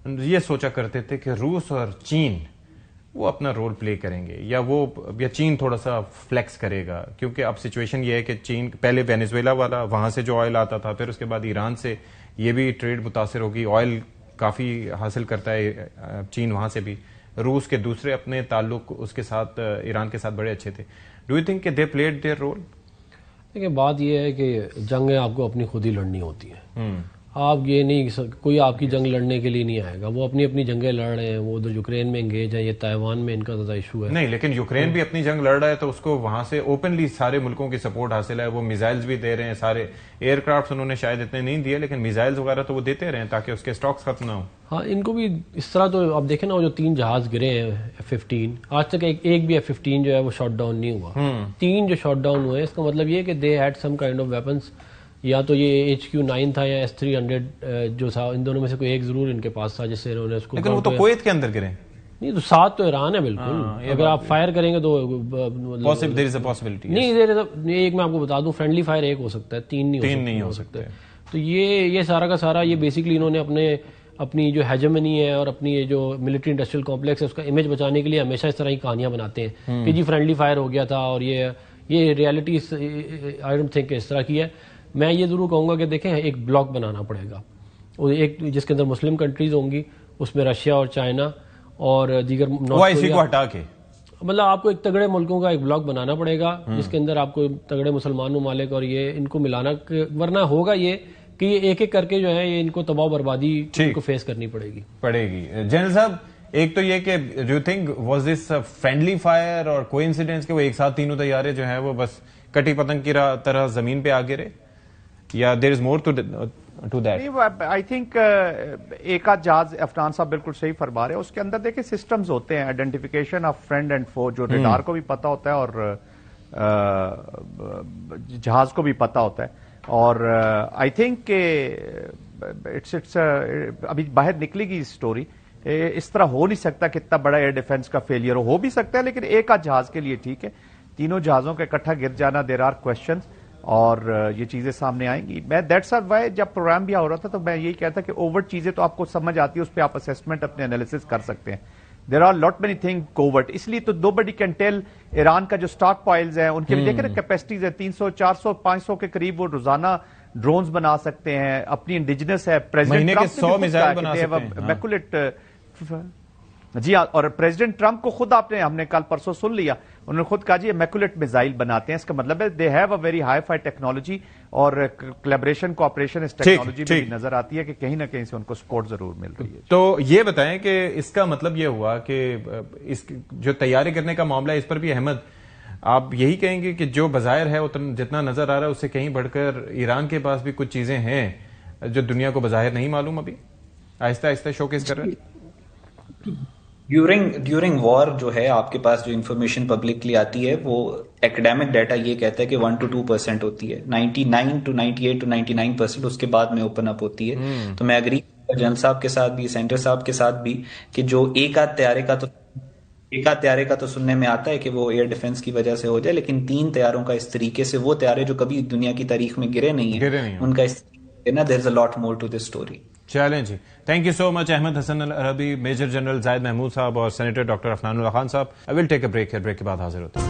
یہ سوچا کرتے تھے کہ روس اور چین وہ اپنا رول پلے کریں گے, یا چین تھوڑا سا فلیکس کرے گا, کیونکہ اب سچویشن یہ ہے کہ چین پہلے وینیزویلا والا وہاں سے جو آئل آتا تھا, پھر اس کے بعد ایران سے یہ بھی ٹریڈ متاثر ہوگی, آئل کافی حاصل کرتا ہے چین وہاں سے بھی. روس کے دوسرے اپنے تعلق اس کے ساتھ ایران کے ساتھ بڑے اچھے تھے. ڈو یو تھنک کہ دے پلیڈ دیئر رول؟ دیکھیں بات یہ ہے کہ جنگیں آپ کو اپنی خود ہی لڑنی ہوتی ہیں, آپ یہ نہیں, کوئی آپ کی جنگ لڑنے کے لیے نہیں آئے گا, وہ اپنی اپنی جنگیں لڑ رہے ہیں, وہ ادھر یوکرین میں انگیج ہیں, یہ تائیوان میں ان کا زیادہ ایشو ہے. نہیں لیکن یوکرین بھی اپنی جنگ لڑ رہا ہے تو اس کو وہاں سے اوپنلی سارے ملکوں کی سپورٹ حاصل ہے, وہ میزائلز بھی دے رہے ہیں, سارے ایئر کرافٹ انہوں نے شاید اتنے نہیں دیے لیکن میزائلز وغیرہ تو وہ دیتے رہے ہیں تاکہ اس کے اسٹاکس ختم نہ ہوں. ہاں ان کو بھی اس طرح. تو اب دیکھیں نا وہ جو 3 جہاز گرے ہیں F-15, آج تک ایک بھی F-15 جو ہے وہ شاٹ ڈاؤن نہیں ہوا. 3 جو شاٹ ڈاؤن ہوئے, اس کا مطلب یہ کہ they had some kind of weapons, یا تو یہ HQ-9 تھا یا S-300 جو تھا, ان دونوں میں سے کوئی ایک ضرور ان کے پاس تھا جس سے انہوں نے اس کو. لیکن وہ تو کویت کے اندر گرے نہیں, تو 7 تو ایران ہے بالکل. اگر آپ فائر کریں گے تو نہیں, ایک میں آپ کو بتا دوں فرینڈلی فائر ایک ہو سکتا ہے, 3 نہیں ہو سکتے. تو یہ سارا کا سارا یہ بیسکلی انہوں نے اپنی جو ہیجمنی ہے اور اپنی یہ جو ملٹری انڈسٹریل کمپلیکس ہے اس کا امیج بچانے کے لیے ہمیشہ اس طرح کی کہانیاں بناتے ہیں کہ جی فرینڈلی فائر ہو گیا تھا, اور یہ ریئلٹی آئی ڈونٹ تھنک اس طرح کی ہے. میں یہ ضرور کہوں گا کہ دیکھیں ایک بلاک بنانا پڑے گا, ایک جس کے اندر مسلم کنٹریز ہوں گی, اس میں رشیا اور چائنا اور دیگر کو ہٹا کے, مطلب آپ کو ایک تگڑے ملکوں کا ایک بلاک بنانا پڑے گا جس کے اندر آپ کو تگڑے مسلمان ممالک اور یہ ان کو ملانا, ورنہ ہوگا یہ کہ یہ ایک ایک کر کے جو ہے یہ ان کو تباہ و بربادی ان کو فیس کرنی پڑے گی. جنرل صاحب ایک تو یہ کہ do you think was this friendly fire اور کوئی انسیڈنس کہ وہ ایک ساتھ تینوں طیارے جو ہیں وہ بس کٹی پتنگ کی طرح زمین پہ آ گرے, یا there is more to that? I think ایک آدھ جہاز, افنان صاحب بالکل صحیح فرما رہے ہیں, اس کے اندر دیکھیں سسٹمز ہوتے ہیں, آئیڈینٹیفیکیشن آف فرینڈ اینڈ فو, جو ریڈار کو بھی پتا ہوتا ہے اور جہاز کو بھی پتا ہوتا ہے. اور آئی تھنک کہ اٹس ابھی باہر نکلے گی اسٹوری, اس طرح ہو نہیں سکتا کہ اتنا بڑا ایئر ڈیفنس کا فیلئر ہو بھی سکتا ہے, لیکن ایک آدھ جہاز کے لیے ٹھیک ہے, تینوں جہازوں کا اکٹھا گر جانا, دیر آر کوشچنز, اور یہ چیزیں سامنے آئیں گی. میں دیٹس آر وائی جب پروگرام بھی ہو رہا تھا تو میں یہی کہتا کہ اوورٹ چیزیں تو آپ کو سمجھ آتی ہے, اس پہ آپ اسیسمنٹ اپنے انالیسس کر سکتے ہیں. There are lot many thing covert, اس لیے تو nobody can tell. Iran کا جو اسٹاک پائلز ہیں ان کے بھی دیکھیں نا کیپیسٹیز ہے 300 400 500 کے قریب, وہ روزانہ ڈرونز بنا سکتے ہیں, اپنی انڈیجنس ہے. پریزیڈنٹ جی ہاں, اور پریزیڈنٹ ٹرمپ کو خود ہم نے کل پرسوں سن لیا, انہوں نے خود کہا جی میکولیٹ میزائل بناتے ہیں. اس کا مطلب ہے they have a very hi fi technology, اور کولیبریشن کوآپریشن اس ٹیکنالوجی میں بھی نظر آتی ہے کہ کہیں نہ کہیں سے ان کو سپورٹ ضرور مل رہی ہے. تو یہ بتائیں کہ اس کا مطلب یہ ہوا کہ اس جو تیاری کرنے کا معاملہ ہے اس پر بھی احمد آپ یہی کہیں گے کہ جو بظاہر ہے جتنا نظر آ رہا ہے اس سے کہیں بڑھ کر ایران کے پاس بھی کچھ چیزیں ہیں جو دنیا کو بظاہر نہیں معلوم, ابھی آہستہ آہستہ شوکیس کر رہے ہیں. ڈیورنگ وار جو ہے آپ کے پاس جو انفارمیشن پبلکلی آتی ہے وہ ایکڈیمک ڈیٹا یہ کہتا ہے کہ 1 to 2% ہوتی ہے, 99 to 98 to 99% اس کے بعد میں اوپن اپ ہوتی ہے. تو میں اگری جنرل صاحب کے ساتھ بھی, سینٹر صاحب کے ساتھ بھی, کہ جو ایک آدھ تیارے کا تو سننے میں آتا ہے کہ وہ ایئر ڈیفنس کی وجہ سے ہو جائے, لیکن 3 تیاروں کا اس طریقے سے, وہ تیارے جو کبھی دنیا کی تاریخ میں گرے نہیں ہیں ان کا اس دیر از اے لاٹ مور ٹو دس اسٹوری. چلیں جی, thank you so much Ahmed Hassan Al Arabi, major general Zahid Mahmood صاحب اور سینیٹر ڈاکٹر افنان اللہ خان صاحب. I will take a break here, break کے بعد حاضر ہوتے ہیں.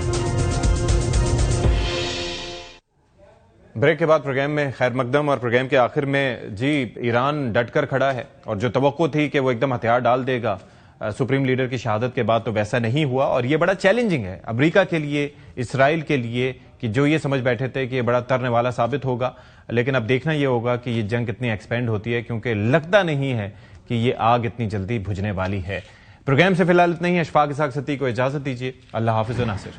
بریک کے بعد پروگرام میں خیر مقدم, اور پروگرام کے آخر میں جی ایران ڈٹ کر کھڑا ہے, اور جو توقع تھی کہ وہ ایک دم ہتھیار ڈال دے گا سپریم لیڈر کی شہادت کے بعد تو ویسا نہیں ہوا, اور یہ بڑا چیلنجنگ ہے امریکہ کے لیے, اسرائیل کے لیے, کہ جو یہ سمجھ بیٹھے تھے کہ یہ بڑا ترنے والا ثابت ہوگا, لیکن اب دیکھنا یہ ہوگا کہ یہ جنگ کتنی ایکسپینڈ ہوتی ہے, کیونکہ لگتا نہیں ہے کہ یہ آگ اتنی جلدی بجھنے والی ہے. پروگرام سے فی الحال اتنا ہی. اشفاق اسحاق ستی کو اجازت دیجیے. اللہ حافظ و ناصر.